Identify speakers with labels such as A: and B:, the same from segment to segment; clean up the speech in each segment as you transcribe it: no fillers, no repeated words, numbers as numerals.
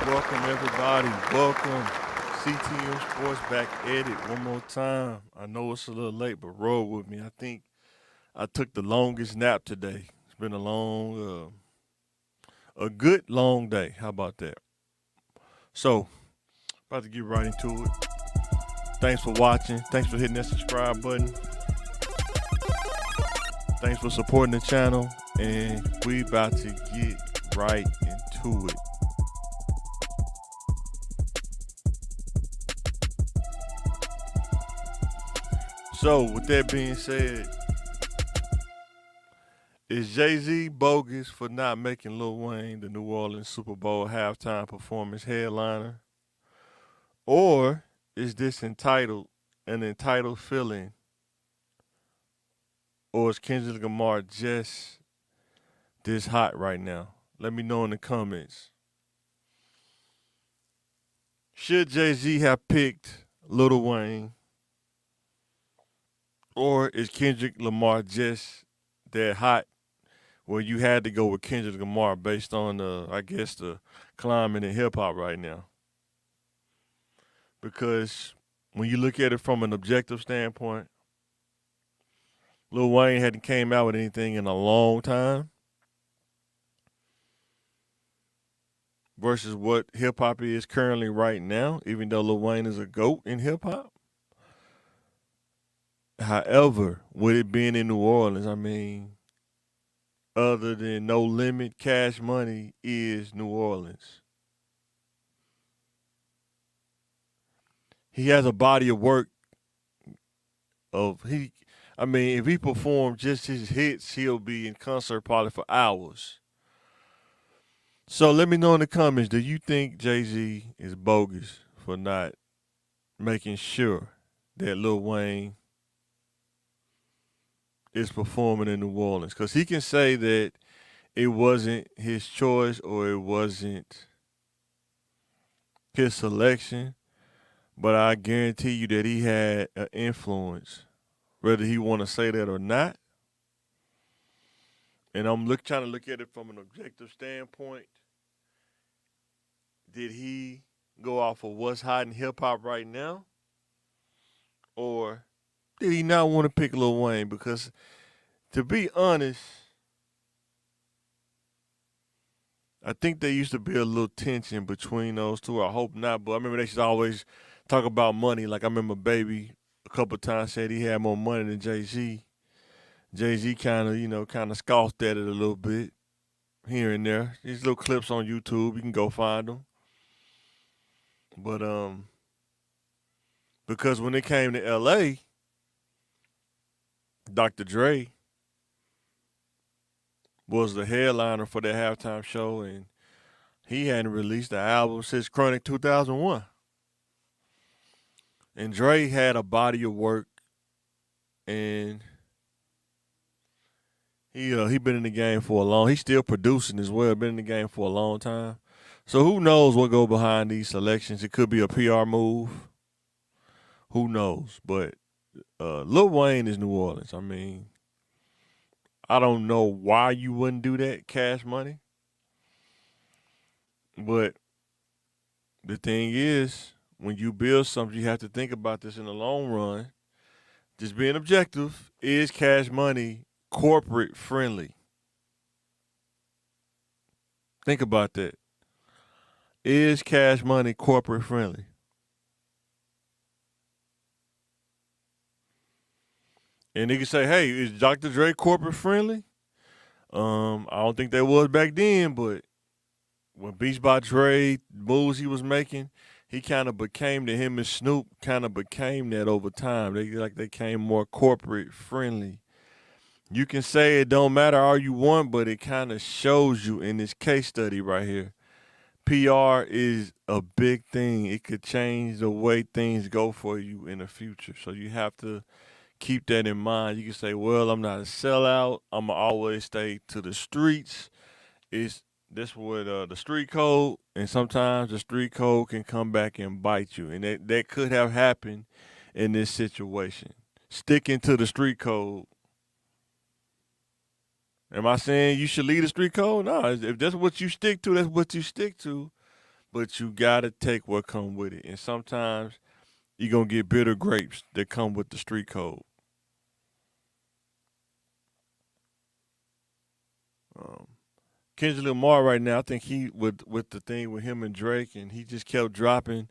A: Welcome, everybody. Welcome. CTM Sports back at it one more time. I know it's a little late, but roll with me. I think I took the longest nap today. It's been a good long day. How about that? So, about to get right into it. Thanks for watching. Thanks for hitting that subscribe button. Thanks for supporting the channel. And we about to get right into it. So, with that being said, is Jay-Z bogus for not making Lil Wayne the New Orleans Super Bowl halftime performance headliner? Or is this an entitled feeling? Or is Kendrick Lamar just this hot right now? Let me know in the comments. Should Jay-Z have picked Lil Wayne? Or is Kendrick Lamar just that hot where you had to go with Kendrick Lamar based on the climate in hip hop right now? Because when you look at it from an objective standpoint, Lil Wayne hadn't came out with anything in a long time versus what hip hop is currently right now, even though Lil Wayne is a GOAT in hip hop. However, with it being in New Orleans, I mean, other than No Limit, Cash Money is New Orleans. He has a body of work if he performed just his hits, he'll be in concert probably for hours. So let me know in the comments, do you think Jay-Z is bogus for not making sure that Lil Wayne is performing in New Orleans? Because he can say that it wasn't his choice or it wasn't his selection, but I guarantee you that he had an influence, whether he want to say that or not. And I'm trying to look at it from an objective standpoint. Did he go off of what's hot in hip hop right now? Or did he not want to pick Lil Wayne? Because to be honest, I think there used to be a little tension between those two. I hope not, but I remember they should always talk about money. Like I remember Baby a couple of times said he had more money than Jay-Z. Jay-Z kind of scoffed at it a little bit here and there. These little clips on YouTube, you can go find them. But because when it came to LA, Dr. Dre was the headliner for that halftime show, and he hadn't released the album since Chronic 2001. And Dre had a body of work, and he been in the game for a long. He's still producing as well. Been in the game for a long time. So who knows what go behind these selections? It could be a PR move. Who knows? But Lil Wayne is New Orleans. I mean, I don't know why you wouldn't do that, Cash Money. But the thing is, when you build something, you have to think about this in the long run. Just being objective, is Cash Money corporate friendly? Think about that. Is Cash Money corporate friendly? And they can say, hey, is Dr. Dre corporate friendly? I don't think that was back then, but when Beats by Dre, moves he was making, he kind of became him and Snoop kind of became that over time. They came more corporate friendly. You can say it don't matter all you want, but it kind of shows you in this case study right here. PR is a big thing. It could change the way things go for you in the future. So you have to keep that in mind. You can say, well, I'm not a sellout. I'm going to always stay to the streets. It's this what the street code, and sometimes the street code can come back and bite you. And that could have happened in this situation. Sticking to the street code. Am I saying you should leave the street code? No, if that's what you stick to, that's what you stick to. but you gotta take what come with it. And sometimes you're gonna get bitter grapes that come with the street code. Um, Kendrick Lamar right now, I think he with the thing with him and Drake, and he just kept dropping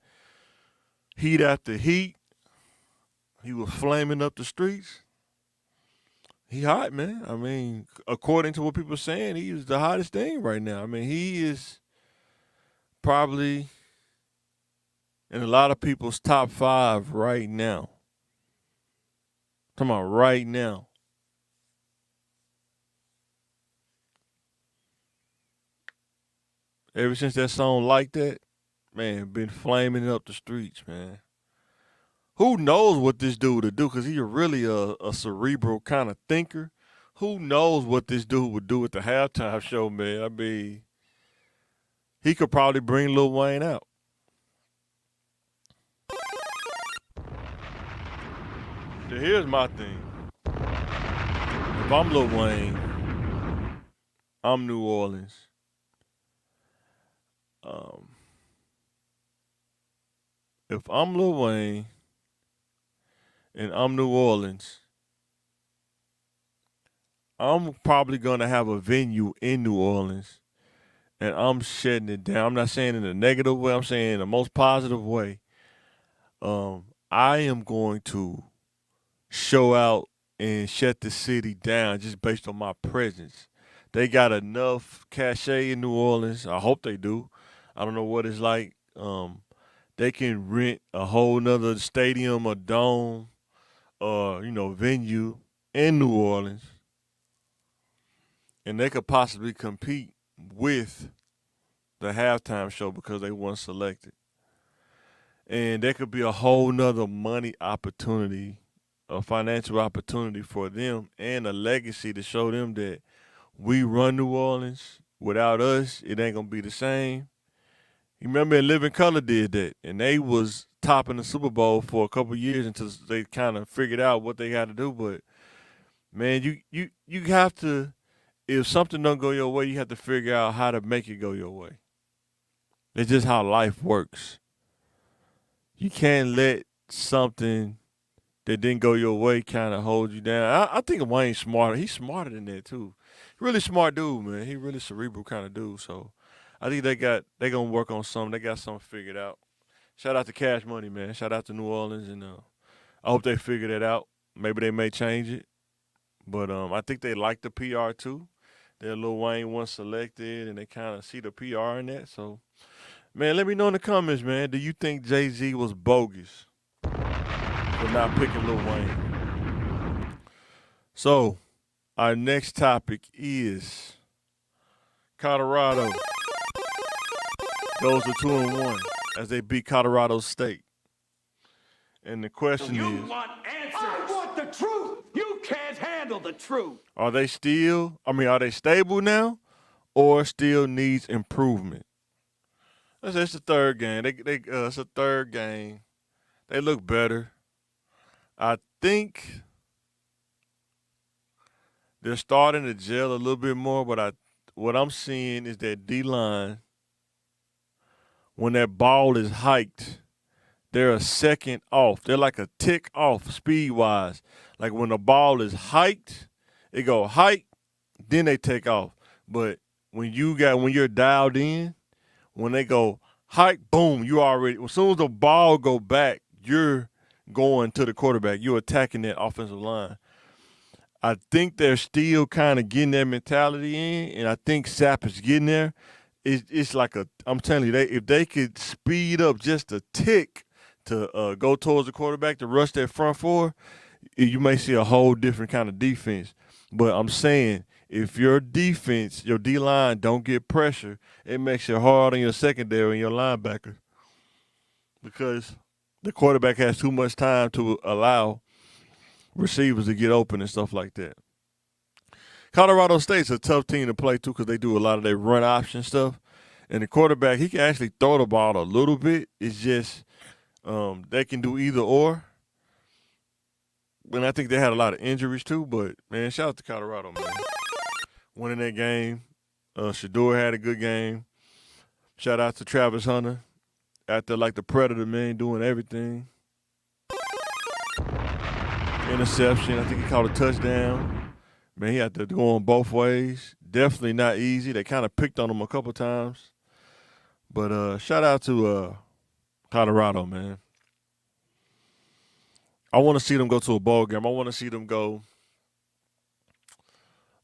A: heat after heat. He was flaming up the streets. He hot, man. I mean, according to what people are saying, he is the hottest thing right now. I mean, he is probably in a lot of people's top five right now. Talking about right now. Ever since that song like that, man, been flaming up the streets, man. Who knows what this dude would do? Cause he's really a cerebral kind of thinker. Who knows what this dude would do at the halftime show, man? I mean, he could probably bring Lil Wayne out. So here's my thing. If I'm Lil Wayne, I'm New Orleans. Um, if I'm Lil Wayne and I'm New Orleans, I'm probably gonna have a venue in New Orleans, and I'm shutting it down. I'm not saying in a negative way. I'm saying in the most positive way. I am going to show out and shut the city down just based on my presence. They got enough cachet in New Orleans. I hope they do. I don't know what it's like. They can rent a whole nother stadium or dome or, venue in New Orleans. And they could possibly compete with the halftime show because they weren't selected. And there could be a whole nother money opportunity, a financial opportunity for them and a legacy to show them that we run New Orleans. Without us, it ain't gonna be the same. You remember in Living Color did that, and they was topping the Super Bowl for a couple years until they kind of figured out what they had to do. But man, you have to, if something don't go your way, you have to figure out how to make it go your way. It's just how life works. You can't let something that didn't go your way kind of hold you down. I think Wayne's smarter. He's smarter than that too. Really smart dude, man. He really cerebral kind of dude. So I think they gonna work on something. They got something figured out. Shout out to Cash Money, man. Shout out to New Orleans, and I hope they figure that out. Maybe they may change it, but I think they like the PR too. Their Lil Wayne once selected, and they kind of see the PR in that. So, man, let me know in the comments, man. Do you think Jay-Z was bogus for not picking Lil Wayne? So, our next topic is Colorado goes to 2-1 as they beat Colorado State. And the question is,
B: want answers. I want the truth. You can't handle the truth.
A: are they stable now or still needs improvement? It's the third game. It's a third game. They look better. I think they're starting to gel a little bit more, but what I'm seeing is that D-line, when that ball is hiked, they're a second off. They're like a tick off speed-wise. Like when the ball is hiked, it go hike, then they take off. But when you're dialed in, when they go hike, boom, as soon as the ball go back, you're going to the quarterback. You're attacking that offensive line. I think they're still kind of getting that mentality in, and I think Sapp is getting there. It's like I'm telling you, if they could speed up just a tick to go towards the quarterback to rush that front four, you may see a whole different kind of defense. But I'm saying, if your defense, your D-line don't get pressure, it makes it hard on your secondary and your linebacker because the quarterback has too much time to allow receivers to get open and stuff like that. Colorado State's a tough team to play too because they do a lot of their run option stuff. And the quarterback, he can actually throw the ball a little bit. It's just they can do either or. And I think they had a lot of injuries too. But, man, shout out to Colorado, man. Winning that game. Shador had a good game. Shout out to Travis Hunter. Out there like the Predator, man, doing everything. Interception. I think he caught a touchdown. Man, he had to go on both ways. Definitely not easy. They kind of picked on him a couple times. But shout out to Colorado, man. I want to see them go to a bowl game. I want to see them go,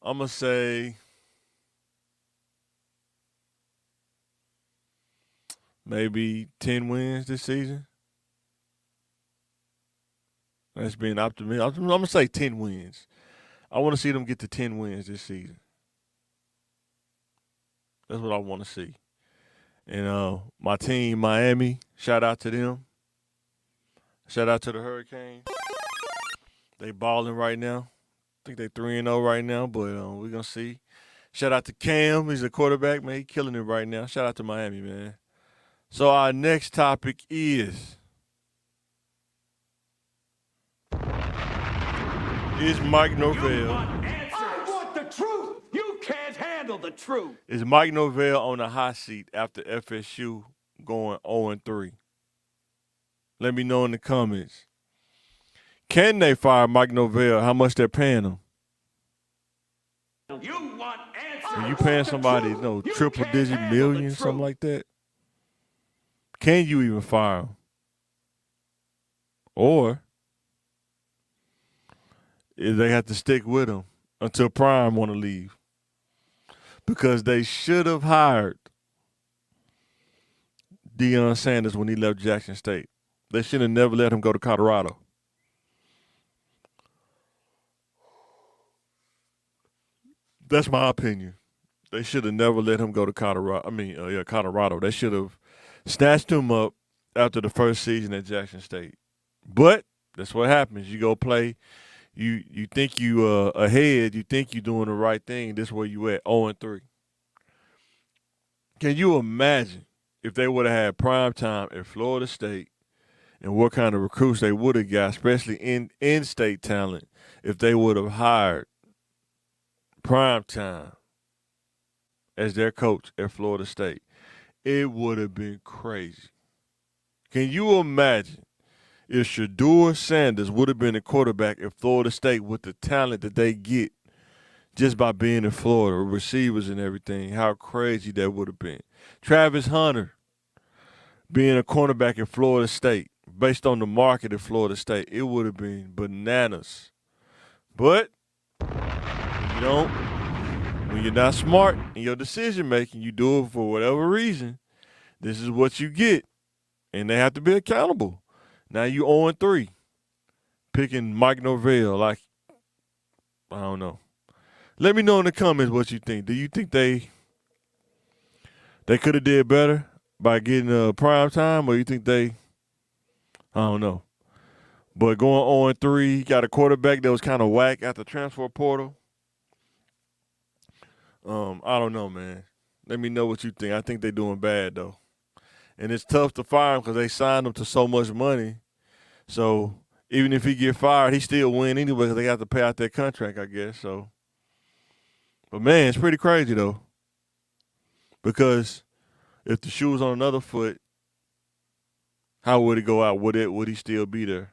A: I'm going to say, maybe 10 wins this season. That's being optimistic. I'm going to say 10 wins. I want to see them get to 10 wins this season. That's what I want to see. And my team, Miami, shout out to them. Shout out to the Hurricanes. They balling right now. I think they 3-0 right now, but we're going to see. Shout out to Cam. He's a quarterback, man. He's killing it right now. Shout out to Miami, man. So our next topic is Mike Norvell.
B: I want the truth. You can't handle the truth.
A: Is Mike Norvell on the hot seat after FSU going 0-3? Let me know in the comments. Can they fire Mike Norvell? How much they're paying him?
B: You want answers.
A: Are you paying somebody, triple-digit millions, something like that? Can you even fire him? Or if they have to stick with him until Prime want to leave? Because they should have hired Deion Sanders when he left Jackson State. They should have never let him go to Colorado. That's my opinion. They should have never let him go to Colorado. Colorado. They should have snatched him up after the first season at Jackson State. But that's what happens. You go play. You think you ahead. You think you're doing the right thing. This is where you at, 0-3. Can you imagine if they would have had prime time at Florida State and what kind of recruits they would have got, especially in-state talent, if they would have hired prime time as their coach at Florida State? It would have been crazy. Can you imagine if Shedeur Sanders would have been a quarterback at Florida State with the talent that they get just by being in Florida, receivers and everything, how crazy that would have been. Travis Hunter being a cornerback at Florida State, based on the market at Florida State, it would have been bananas. But when you're not smart in your decision making, you do it for whatever reason. This is what you get, and they have to be accountable. Now you 0-3, picking Mike Norvell. Like, I don't know. Let me know in the comments what you think. Do you think they could have did better by getting prime time, or you think I don't know. But going 0-3, got a quarterback that was kind of whack at the transfer portal. I don't know, man. Let me know what you think. I think they're doing bad, though. And it's tough to fire him because they signed him to so much money. So even if he get fired, he still win anyway because they have to pay out their contract, I guess. So, but man, it's pretty crazy though. Because if the shoe was on another foot, how would it go out? Would he still be there?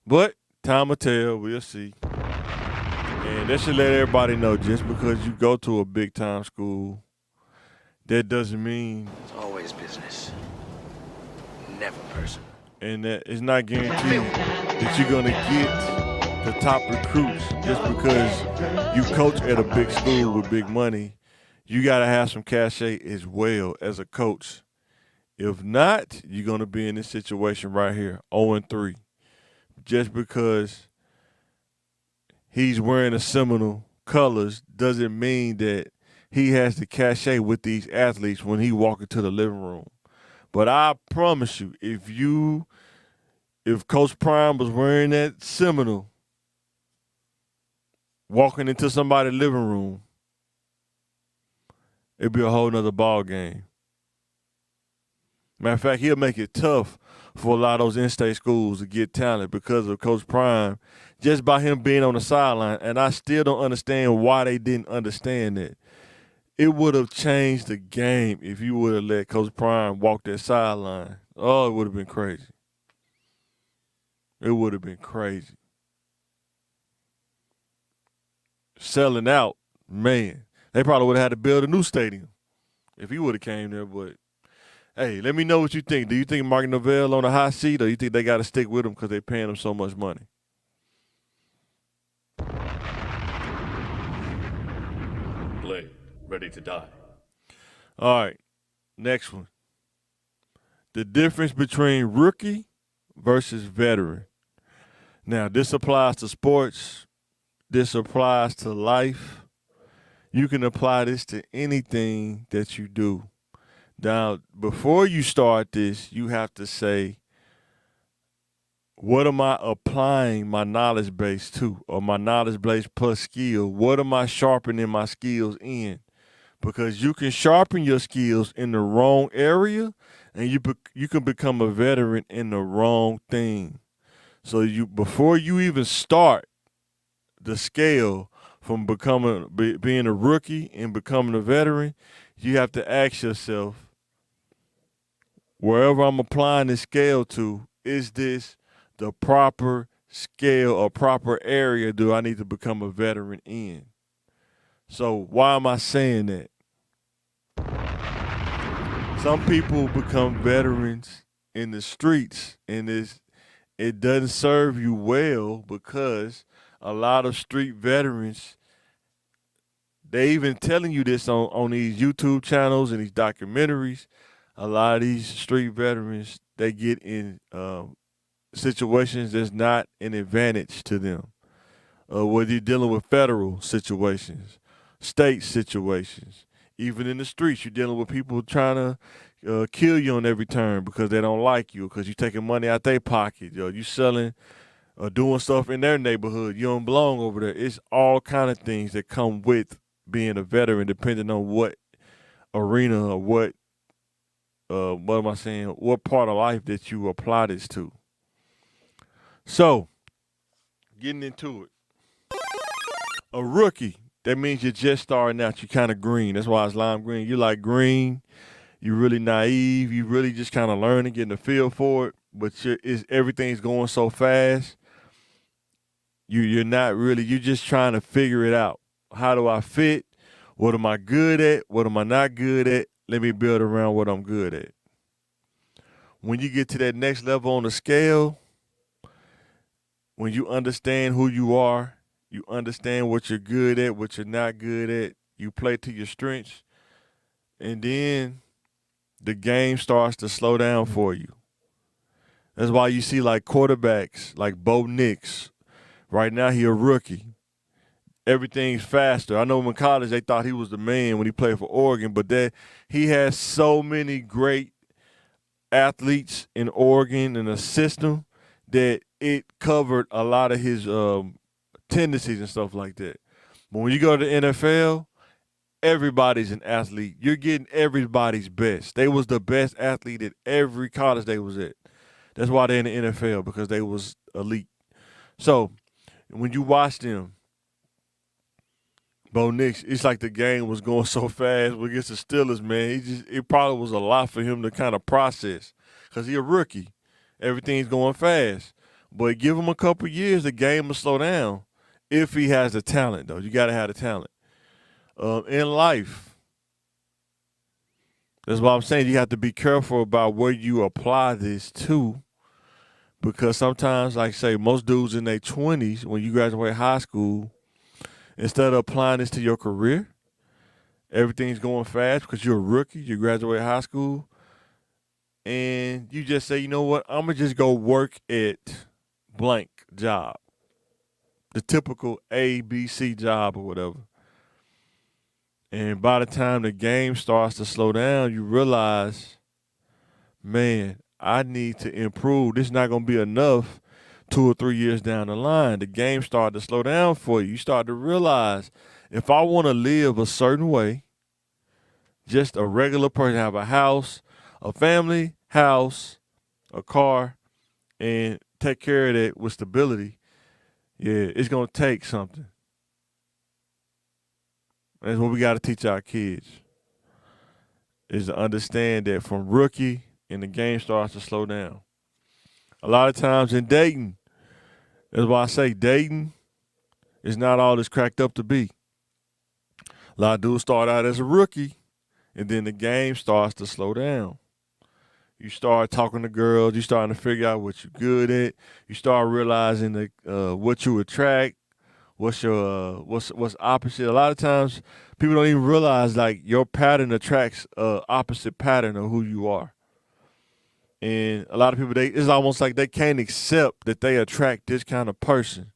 A: But time will tell. We'll see. And that should let everybody know, just because you go to a big time school, that doesn't mean
C: It's always business, never personal.
A: and that it's not guaranteed that you're going to get the top recruits just because you coach at a big school with big money. You got to have some cachet as well as a coach. If not, you're going to be in this situation right here, 0-3, just because he's wearing the Seminole colors doesn't mean that he has the cachet with these athletes when he walk into the living room. But I promise you, if Coach Prime was wearing that Seminole, walking into somebody's living room, it'd be a whole nother ball game. Matter of fact, he'll make it tough for a lot of those in-state schools to get talent because of Coach Prime, just by him being on the sideline. And I still don't understand why they didn't understand that. it would have changed the game if you would have let Coach Prime walk that sideline. Oh, it would have been crazy. It would have been crazy. Selling out, man. They probably would have had to build a new stadium if he would have came there. But hey, let me know what you think. Do you think Mark Norvell on a hot seat, or you think they got to stick with him because they're paying him so much money?
D: Blade, ready to die.
A: All right, next one. The difference between rookie versus veteran. Now, this applies to sports. This applies to life. You can apply this to anything that you do. Now, before you start this, you have to say, what am I applying my knowledge base to, or my knowledge base plus skill? What am I sharpening my skills in? Because you can sharpen your skills in the wrong area, and you can become a veteran in the wrong thing. So before you even start the scale from being a rookie and becoming a veteran, you have to ask yourself, wherever I'm applying this scale to, is this the proper scale or proper area do I need to become a veteran in? So why am I saying that? Some people become veterans in the streets, and it doesn't serve you well because a lot of street veterans, they even telling you this on these YouTube channels and these documentaries. A lot of these street veterans, they get in situations that's not an advantage to them. Whether you're dealing with federal situations, state situations, even in the streets, you're dealing with people trying to kill you on every turn because they don't like you, because you're taking money out their pocket, you selling or doing stuff in their neighborhood. You don't belong over there. It's all kind of things that come with being a veteran, depending on what arena or what am I saying? What part of life that you apply this to. So, getting into it. A rookie, that means you're just starting out. You're kind of green. That's why it's lime green. You like green. You're really naive. You really just kind of learning, getting a feel for it. But everything's going so fast. You're not really. You're just trying to figure it out. How do I fit? What am I good at? What am I not good at? Let me build around what I'm good at. When you get to that next level on the scale, when you understand who you are, you understand what you're good at, what you're not good at, you play to your strengths, and then the game starts to slow down for you. That's why you see like quarterbacks like Bo Nix. Right now he a rookie. Everything's faster. I know in college they thought he was the man when he played for Oregon, but he has so many great athletes in Oregon and a system that it covered a lot of his tendencies and stuff like that. But when you go to the NFL, everybody's an athlete. You're getting everybody's best. They was the best athlete at every college they was at. That's why they're in the NFL, because they was elite. So when you watch them, Bo Nix, it's like the game was going so fast against the Steelers, man. It probably was a lot for him to kind of process, because he a rookie. Everything's going fast. But give him a couple years, the game will slow down if he has the talent, though. You got to have the talent. In life, that's why I'm saying you have to be careful about where you apply this to, because sometimes, like say, most dudes in their 20s, when you graduate high school, instead of applying this to your career, everything's going fast because you're a rookie, you graduate high school, and you just say, you know what, I'm going to just go work at blank job, the typical A, B, C job or whatever. And by the time the game starts to slow down, you realize, man, I need to improve. This is not going to be enough 2 or 3 years down the line. The game started to slow down for you. You start to realize, if I want to live a certain way, just a regular person, have a house, a family, house, a car, and take care of that with stability, yeah, it's going to take something. And that's what we got to teach our kids, is to understand that from rookie and the game starts to slow down. A lot of times in dating, that's why I say dating is not all it's cracked up to be. A lot of dudes start out as a rookie, and then the game starts to slow down. You start talking to girls. You starting to figure out what you're good at. You start realizing what you attract. What's your what's opposite. A lot of times, people don't even realize like your pattern attracts opposite pattern of who you are. And a lot of people, it's almost like they can't accept that they attract this kind of person.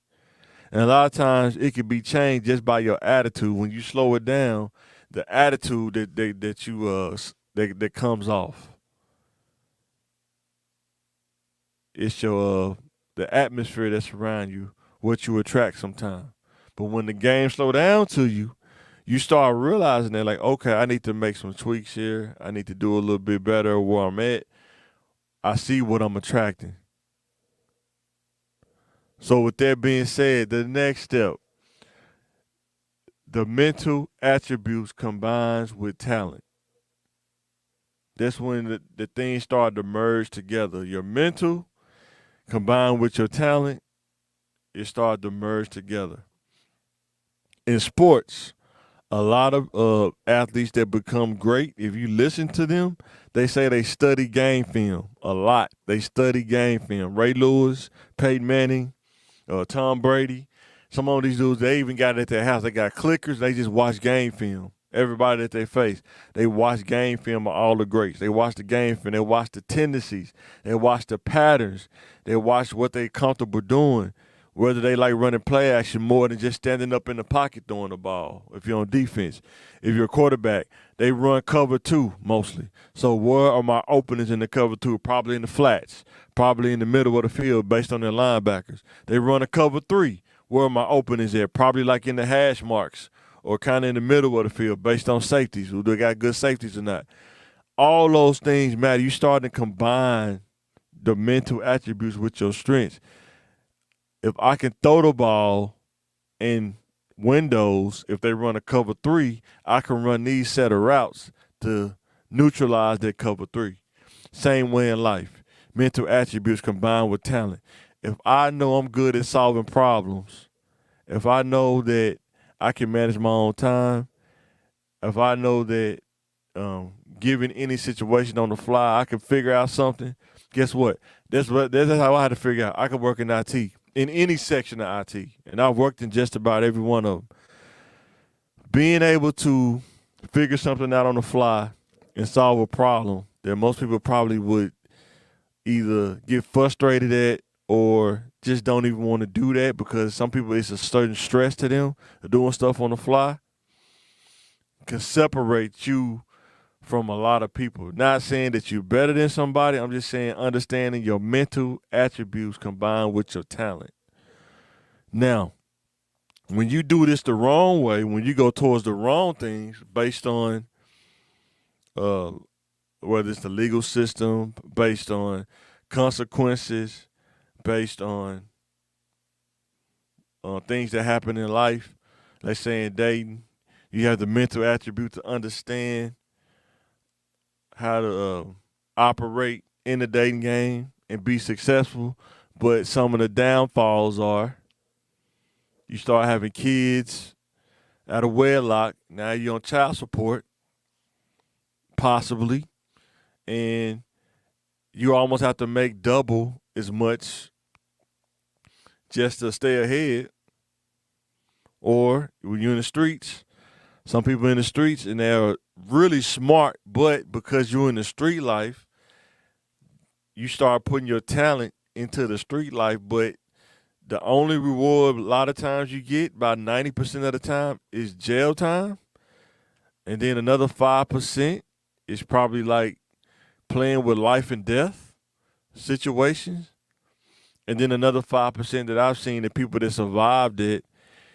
A: And a lot of times, it can be changed just by your attitude. When you slow it down, the attitude that comes off. It's your the atmosphere that's around you, what you attract sometimes. But when the game slow down to you, you start realizing that like, okay, I need to make some tweaks here. I need to do a little bit better where I'm at. I see what I'm attracting. So with that being said, the next step, the mental attributes combines with talent. That's when the things start to merge together. Your mental combined with your talent, it started to merge together. In sports, a lot of athletes that become great, if you listen to them, they say they study game film a lot. They study game film. Ray Lewis, Peyton Manning, Tom Brady, some of these dudes, they even got it at their house. They got clickers. They just watch game film. Everybody that they face, they watch game film of all the greats. They watch the game film. They watch the tendencies. They watch the patterns. They watch what they comfortable doing, whether they like running play action more than just standing up in the pocket throwing the ball. If you're on defense, if you're a quarterback, they run cover two mostly. So where are my openings in the cover two? Probably in the flats, probably in the middle of the field based on their linebackers. They run a cover three. Where are my openings there? Probably like in the hash marks or kind of in the middle of the field based on safeties. Do they got good safeties or not? All those things matter. You start to combine the mental attributes with your strengths. If I can throw the ball in windows, if they run a cover three, I can run these set of routes to neutralize that cover three. Same way in life. Mental attributes combined with talent. If I know I'm good at solving problems, if I know that I can manage my own time, if I know that given any situation on the fly, I can figure out something, guess what? That's how I had to figure out. I could work in IT, in any section of IT, and I've worked in just about every one of them. Being able to figure something out on the fly and solve a problem that most people probably would either get frustrated at or just don't even want to do that because some people, it's a certain stress to them doing stuff on the fly, can separate you from a lot of people. Not saying that you're better than somebody. I'm just saying understanding your mental attributes combined with your talent. Now, when you do this the wrong way, when you go towards the wrong things based on whether it's the legal system, based on consequences, based on things that happen in life, let's say in dating, you have the mental attribute to understand how to operate in the dating game and be successful. But some of the downfalls are you start having kids out of wedlock. Now you're on child support, possibly, and you almost have to make double as much just to stay ahead. Or when you're in the streets, some people in the streets and they're really smart, but because you're in the street life, you start putting your talent into the street life, but the only reward a lot of times you get, about 90% of the time, is jail time. And then another 5% is probably like playing with life and death situations. And then another 5% that I've seen, the people that survived it,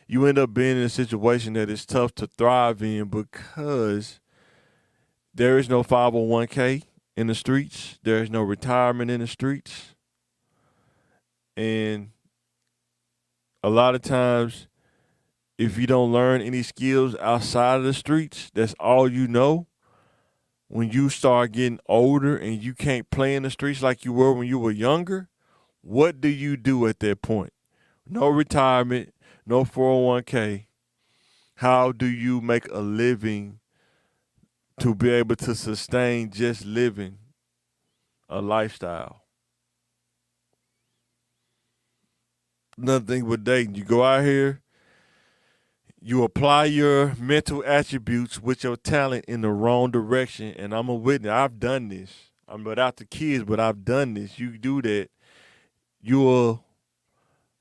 A: you end up being in a situation that is tough to thrive in because there is no 501k in the streets. There is no retirement in the streets. And a lot of times if you don't learn any skills outside of the streets, that's all you know. When you start getting older and you can't play in the streets like you were when you were younger, what do you do at that point? No retirement, no 401k. How do you make a living to be able to sustain just living a lifestyle? Another thing with dating, you go out here, you apply your mental attributes with your talent in the wrong direction, and I'm a witness. I've done this. I'm without the kids, but I've done this. You do that, you will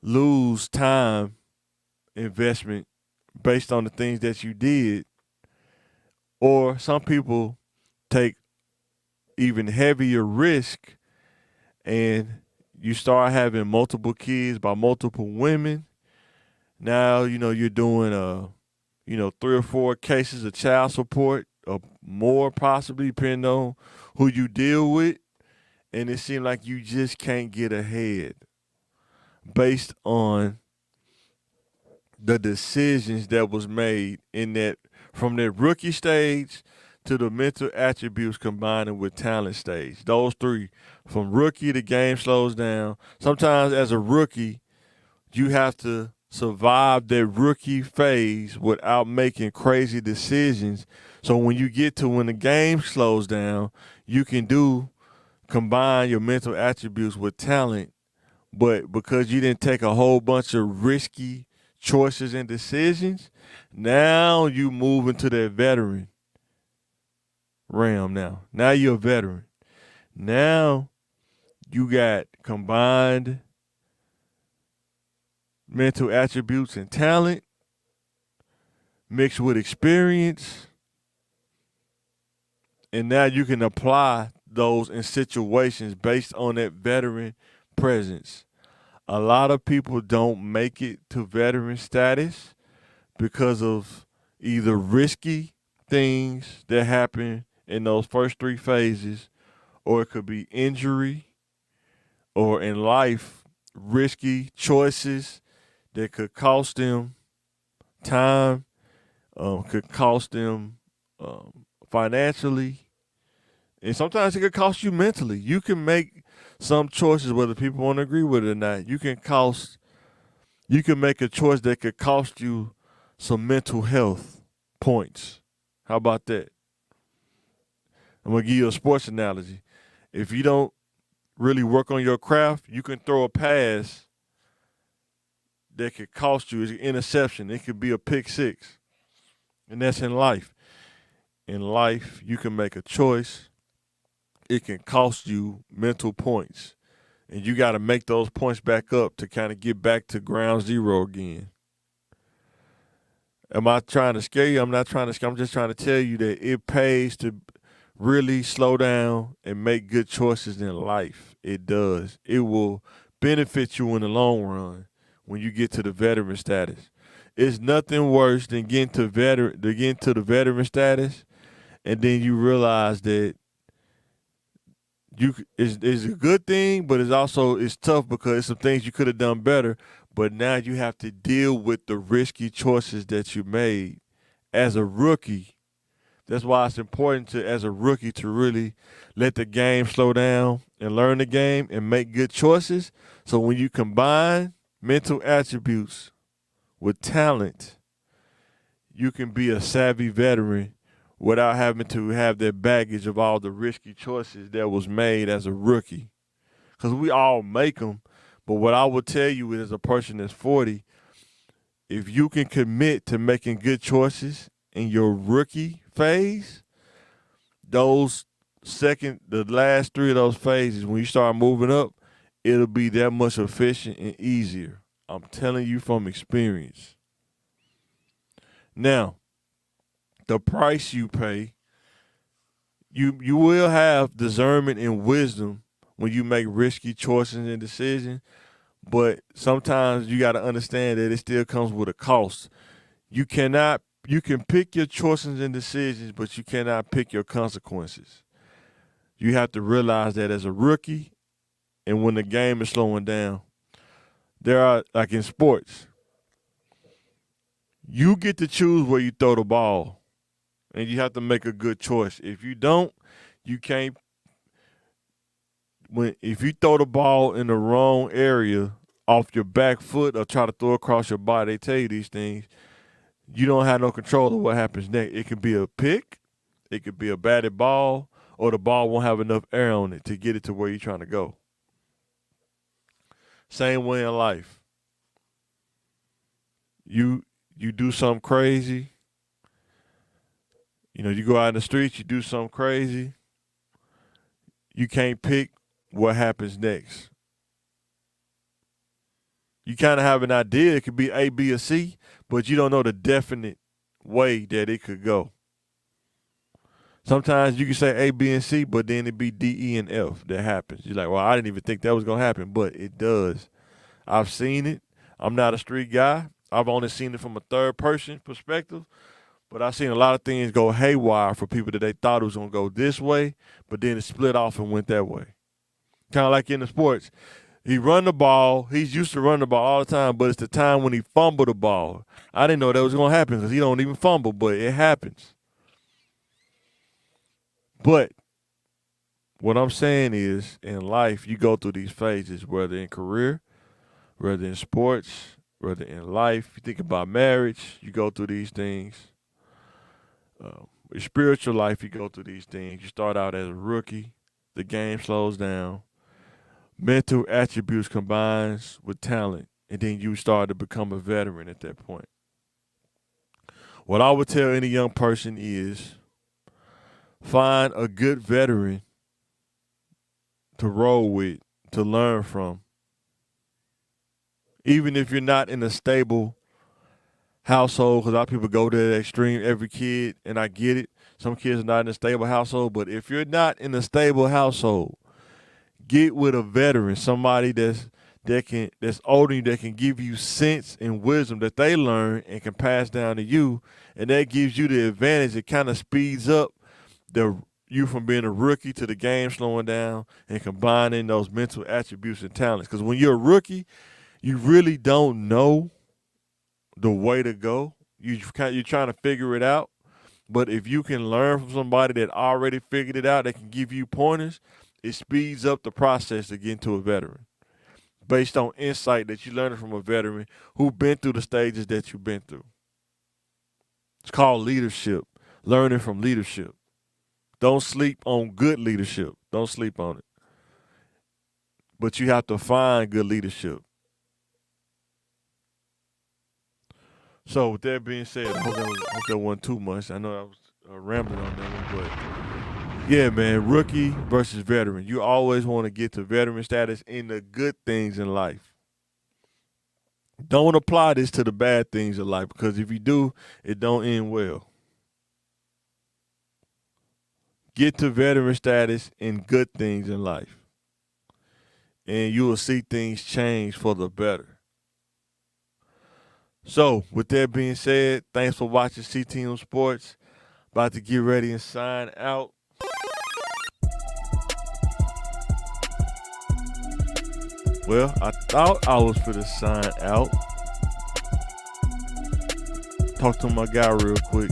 A: lose time investment based on the things that you did. Or some people take even heavier risk and you start having multiple kids by multiple women. Now, you're doing 3 or 4 cases of child support or more possibly, depending on who you deal with. And it seems like you just can't get ahead based on the decisions that was made in that, from that rookie stage to the mental attributes combining with talent stage. Those 3, from rookie, the game slows down. Sometimes as a rookie, you have to survive that rookie phase without making crazy decisions. So when you get to when the game slows down, you can combine your mental attributes with talent. But because you didn't take a whole bunch of risky choices and decisions, now you move into that veteran realm now. Now you're a veteran. Now you got combined mental attributes and talent mixed with experience. And now you can apply those in situations based on that veteran presence. A lot of people don't make it to veteran status because of either risky things that happen in those first 3 phases, or it could be injury, or in life, risky choices that could cost them time, could cost them financially, and sometimes it could cost you mentally. You can make some choices, whether people want to agree with it or not. You can make a choice that could cost you some mental health points. How about that? I'm going to give you a sports analogy. If you don't really work on your craft, you can throw a pass that could cost you. It's an interception. It could be a pick 6. And that's in life. In life, you can make a choice. It can cost you mental points. And you got to make those points back up to kind of get back to ground zero again. Am I trying to scare you? I'm not trying to scare you. I'm just trying to tell you that it pays to really slow down and make good choices in life. It does. It will benefit you in the long run when you get to the veteran status. It's nothing worse than getting to the veteran status, and then you realize that it's a good thing, but it's tough because it's some things you could have done better. But now you have to deal with the risky choices that you made as a rookie. That's why it's important as a rookie to really let the game slow down and learn the game and make good choices. So when you combine mental attributes with talent, you can be a savvy veteran without having to have that baggage of all the risky choices that was made as a rookie. Because we all make them. But what I will tell you is, as a person that's 40, if you can commit to making good choices in your rookie phase, the last 3 of those phases, when you start moving up, it'll be that much efficient and easier. I'm telling you from experience. Now, the price you pay, you will have discernment and wisdom when you make risky choices and decisions, but sometimes you got to understand that it still comes with a cost. You can pick your choices and decisions, but you cannot pick your consequences. You have to realize that as a rookie, and when the game is slowing down, there are, like in sports, You get to choose where you throw the ball, and you have to make a good choice. If you don't, you can't. If you throw the ball in the wrong area off your back foot or try to throw across your body, they tell you these things. You don't have no control of what happens next. It could be a pick, it could be a batted ball, or the ball won't have enough air on it to get it to where you're trying to go. Same way in life. You do something crazy. You go out in the streets, you do something crazy. You can't pick what happens next. You kind of have an idea. It could be A, B, or C, but you don't know the definite way that it could go. Sometimes you can say A, B, and C, but then it be D, E, and F that happens. You're like, well, I didn't even think that was going to happen, but it does. I've seen it. I'm not a street guy. I've only seen it from a third person perspective, but I've seen a lot of things go haywire for people that they thought it was going to go this way, but then it split off and went that way. Kind of like in the sports. He run the ball. He's used to run the ball all the time, but it's the time when he fumbled the ball. I didn't know that was going to happen because he don't even fumble, but it happens. But what I'm saying is, in life, you go through these phases, whether in career, whether in sports, whether in life. You think about marriage, you go through these things. Your spiritual life, you go through these things. You start out as a rookie. The game slows down. Mental attributes combines with talent, and then you start to become a veteran at that point. What I would tell any young person is find a good veteran to roll with, to learn from. Even if you're not in a stable household, because a lot of people go to the extreme, every kid, and I get it. Some kids are not in a stable household, but if you're not in a stable household, get with a veteran, somebody that's older than you, that can give you sense and wisdom that they learn and can pass down to you, and that gives you the advantage. It kind of speeds up you from being a rookie to the game slowing down and combining those mental attributes and talents. Because when you're a rookie, you really don't know the way to go. You're trying to figure it out. But if you can learn from somebody that already figured it out, that can give you pointers, it speeds up the process to get into a veteran based on insight that you learned from a veteran who's been through the stages that you've been through. It's called leadership, learning from leadership. Don't sleep on good leadership. Don't sleep on it. But you have to find good leadership. So with that being said, I hope that wasn't too much. I know I was rambling on that one, but yeah, man, rookie versus veteran. You always want to get to veteran status in the good things in life. Don't apply this to the bad things in life, because if you do, it don't end well. Get to veteran status in good things in life, and you will see things change for the better. So, with that being said, thanks for watching CTM Sports. About to get ready and sign out. Well, I thought I was for the sign out. Talk to my guy real quick.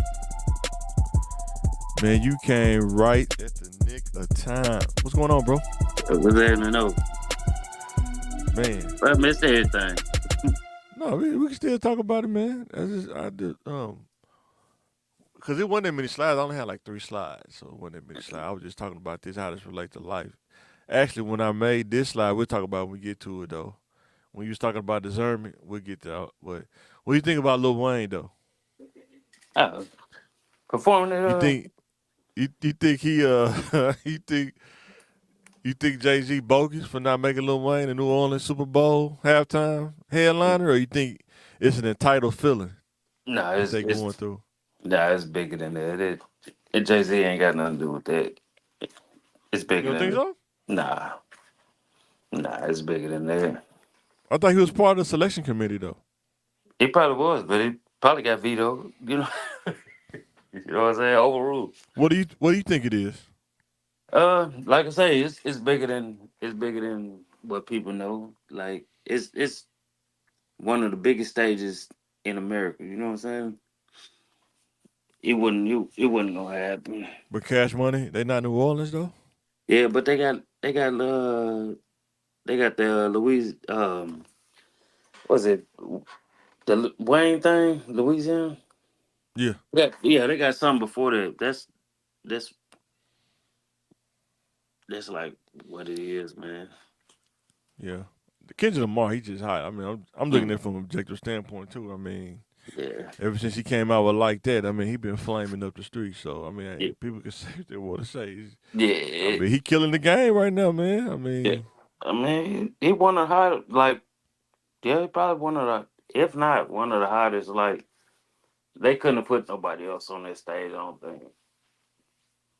A: Man, you came right at the nick of time. What's going on, bro?
E: What's there to know?
A: Man.
E: I missed everything.
A: No, we can still talk about it, man. I did because it wasn't that many slides. I only had like 3 slides, so it wasn't that many slides. I was just talking about this, how this relates to life. Actually, when I made this slide, we'll talk about it when we get to it, though. When you was talking about discernment, we'll get to it. But what do you think about Lil Wayne, though?
E: Performing it.
A: You think he you think Jay-Z bogus for not making Lil Wayne a New Orleans Super Bowl halftime headliner, or you think it's an entitled feeling
E: No,
A: that they going through?
E: Nah, it's bigger than that. Jay-Z ain't got nothing to do with that. It's bigger
A: You don't
E: than
A: think
E: that.
A: so?
E: Nah, it's bigger than that.
A: I thought he was part of the selection committee, though.
E: He probably was, but he probably got vetoed. You know, you know what I'm saying? Overruled.
A: What do you think it is?
E: Like I say, it's bigger than what people know. Like it's one of the biggest stages in America. You know what I'm saying? It wasn't gonna happen.
A: But Cash Money, they not New Orleans though.
E: Yeah, but they got the Louis what's it the Wayne thing Louisiana.
A: Yeah,
E: Yeah, they got something before that. That's that's like what it is, man.
A: yeah. The Kendrick Lamar, he just hot. I mean, I'm looking at it from an objective standpoint too. I mean,
E: Yeah,
A: ever since he came out with like that, I mean, he been flaming up the streets. So I
E: yeah,
A: mean, people can say what they want to say. I
E: yeah,
A: mean, he killing the game right now, man. I
E: yeah.
A: mean,
E: I mean, he one of the hot like yeah, he probably one of the if not one of the hottest. Like they couldn't have put nobody else on that stage. I don't think.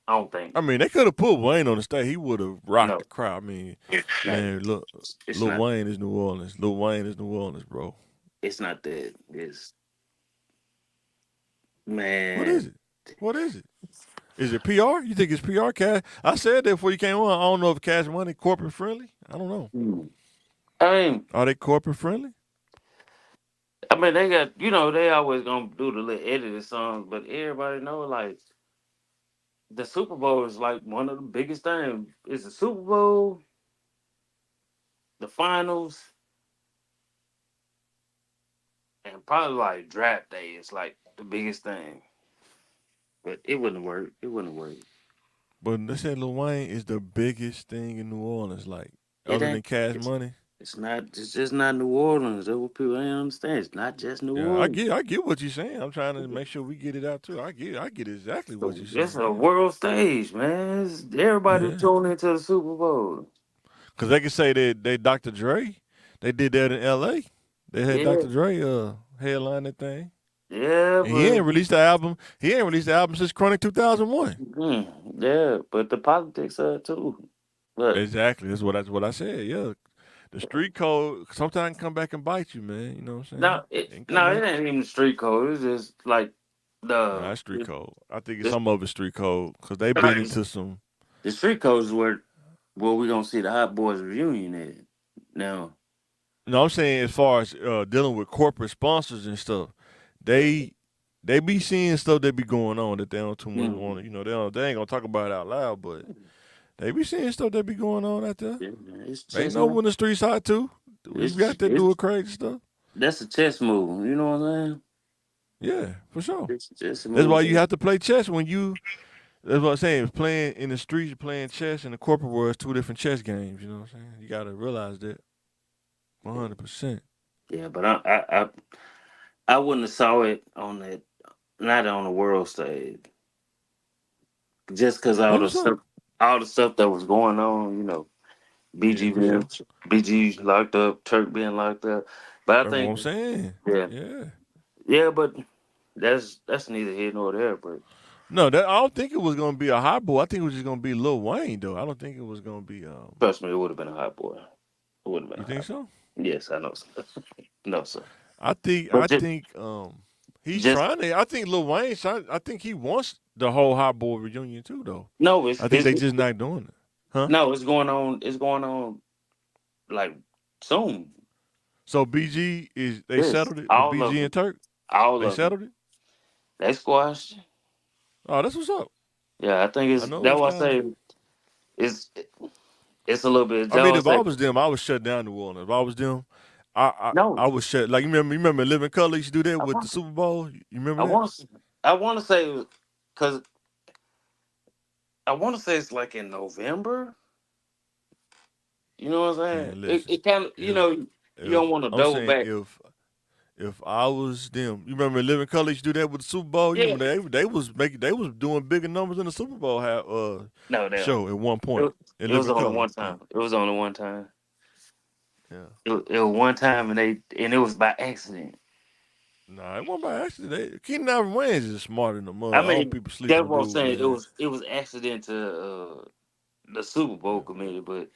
E: I don't think.
A: they could have put Wayne on the stage. He would have rocked
E: No,
A: the crowd. I mean,
E: it's not.
A: man, look,
E: It's
A: Lil
E: not.
A: Wayne is New Orleans. Lil Wayne is New Orleans, bro.
E: It's not that. It's
A: What is
E: man.
A: it? What is it? Is it PR? You think it's PR? Cash? I said that before you came on. I don't know if Cash Money corporate friendly. I don't know.
E: Hmm. I mean,
A: Are they corporate friendly?
E: they got they always gonna do the little edited songs, but everybody know like the Super Bowl is like one of the biggest things. It's the Super Bowl, the finals, and probably like draft day is like the biggest thing. But it wouldn't work. It wouldn't work.
A: But they said Lil Wayne is the biggest thing in New Orleans, like
E: It
A: other
E: ain't.
A: than Cash
E: It's,
A: Money.
E: it's not. It's just not New Orleans. That's what people ain't understand. It's not just New
A: Yeah,
E: Orleans.
A: I get what you're saying. I'm trying to make sure we get it out too. I get exactly what you're
E: It's
A: saying.
E: a
A: Yeah,
E: world stage, man. Everybody
A: yeah.
E: tuning into the Super Bowl.
A: Cause they can say that they Dr. Dre, they did that in L.A. They had
E: Yeah,
A: Dr. Dre headline that thing,
E: yeah,
A: and he
E: but
A: ain't released the album. He ain't released the album since Chronic 2001.
E: yeah, but the politics are too. But
A: Exactly. That's what I said. Yeah, the street code sometimes come back and bite you, man. You know what I'm saying?
E: no, it
A: It can come
E: no, it
A: back.
E: ain't even street code. It's just like
A: Nah,
E: the
A: it's street code. I think it's
E: the,
A: some of it's street code because they been
E: like,
A: into some.
E: the street code is where we gonna see the Hot Boys reunion at. Now,
A: No, I'm saying as far as dealing with corporate sponsors and stuff, they they be seeing stuff that be going on that they don't too much
E: mm,
A: want to. They ain't gonna talk about it out loud, but they be seeing stuff that be going on out there.
E: yeah, it's
A: They
E: chess
A: know
E: move.
A: when the streets hot too. We
E: It's
A: got there doing crazy stuff.
E: that's a chess move. You know what I'm
A: Yeah, for sure.
E: saying? It's chess
A: That's why
E: move.
A: you have to play chess when you. That's what I'm saying. Playing in the streets, playing chess in the corporate world is two different chess games. You know what I'm saying? You gotta realize that 100%.
E: Yeah, but I wouldn't have saw it on that, not on the world stage, just because
A: That's what's up.
E: all the stuff that was going on.
A: Yeah,
E: BG
A: for sure.
E: BG locked up, Turk being locked up. But I
A: That's what
E: think,
A: I'm saying.
E: yeah,
A: Yeah.
E: yeah, but that's neither here nor there. But
A: No, that I don't think it was gonna be a hot boy. I think it was just gonna be Lil Wayne though. I don't think it was gonna be
E: trust me, it would have been a hot boy. It would have been
A: you
E: a
A: think
E: hot boy.
A: so?
E: Yes, I know, sir. No, sir.
A: I
E: But just,
A: think he's
E: just
A: trying to I think Lil Wayne I think he wants the whole hot boy reunion too though.
E: no,
A: I think they just not doing it. Huh?
E: no, it's going on. It's going on like soon.
A: So BG is they
E: Yes,
A: settled it with
E: all of
A: BG
E: them,
A: and Turk?
E: all
A: They
E: of them.
A: settled it?
E: They squashed.
A: Oh, that's what's up.
E: Yeah, I think
A: I
E: it's
A: know it
E: that's
A: was
E: why I
A: kinda
E: say it's it's a little bit.
A: I
E: That's
A: mean,
E: why I
A: if I
E: say
A: was them, I would shut down New Orleans. If I was them, I
E: no.
A: would shut. Like you remember Living Color used to do that
E: I
A: with the
E: want
A: Super Bowl. You
E: I
A: remember that?
E: want to I want to say because I want to say it's like in November. You know what I'm saying?
A: Man,
E: It
A: listen.
E: kind of you don't
A: If
E: want to
A: I'm
E: double
A: saying
E: back.
A: if I was them, you remember Living Color used to do that with the Super Bowl. You
E: Yeah,
A: remember they was doing bigger numbers in the Super Bowl
E: no, they don't.
A: show at one
E: It,
A: point
E: was-
A: in
E: it was
A: Living
E: only
A: Color.
E: one time. It was only one time.
A: Yeah.
E: It was one time, and it was by accident.
A: Nah, it wasn't by accident. Keenan Ivory Wayans is smart in the mud.
E: I
A: All
E: mean,
A: people sleep
E: that's
A: on
E: what I'm
A: dude,
E: saying. It
A: man.
E: was it was accident to the Super Bowl
A: Yeah,
E: committee, but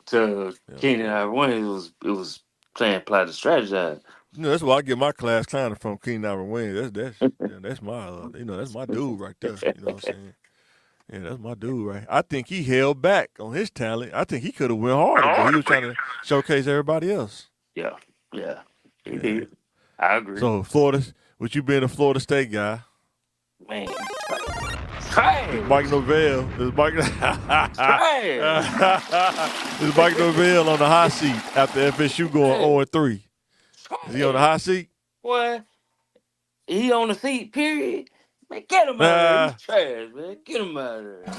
E: to
A: yeah.
E: Keenan Ivory it was playing plot to strategize.
A: You know, that's why I get my class clowning from Keenan Ivory Wayans. That's my that's my dude right there. You know what I'm saying? Yeah, that's my dude, right? I think he held back on his talent. I think he could have went harder, but he was trying to showcase everybody else.
E: Yeah, yeah, he
A: Yeah,
E: did. I agree.
A: So Florida, with you being a Florida State guy,
E: Man,
A: it's Mike
E: trash,
A: Norvell. It's Mike.
E: trash,
A: It's Mike Norvell on the hot seat after FSU going
E: trash,
A: 0-3. Is he on the
E: trash.
A: hot seat?
E: Boy, he on the seat. Period. Man, get him out of there. He's
A: Nah.
E: trash, man. Get him out of there.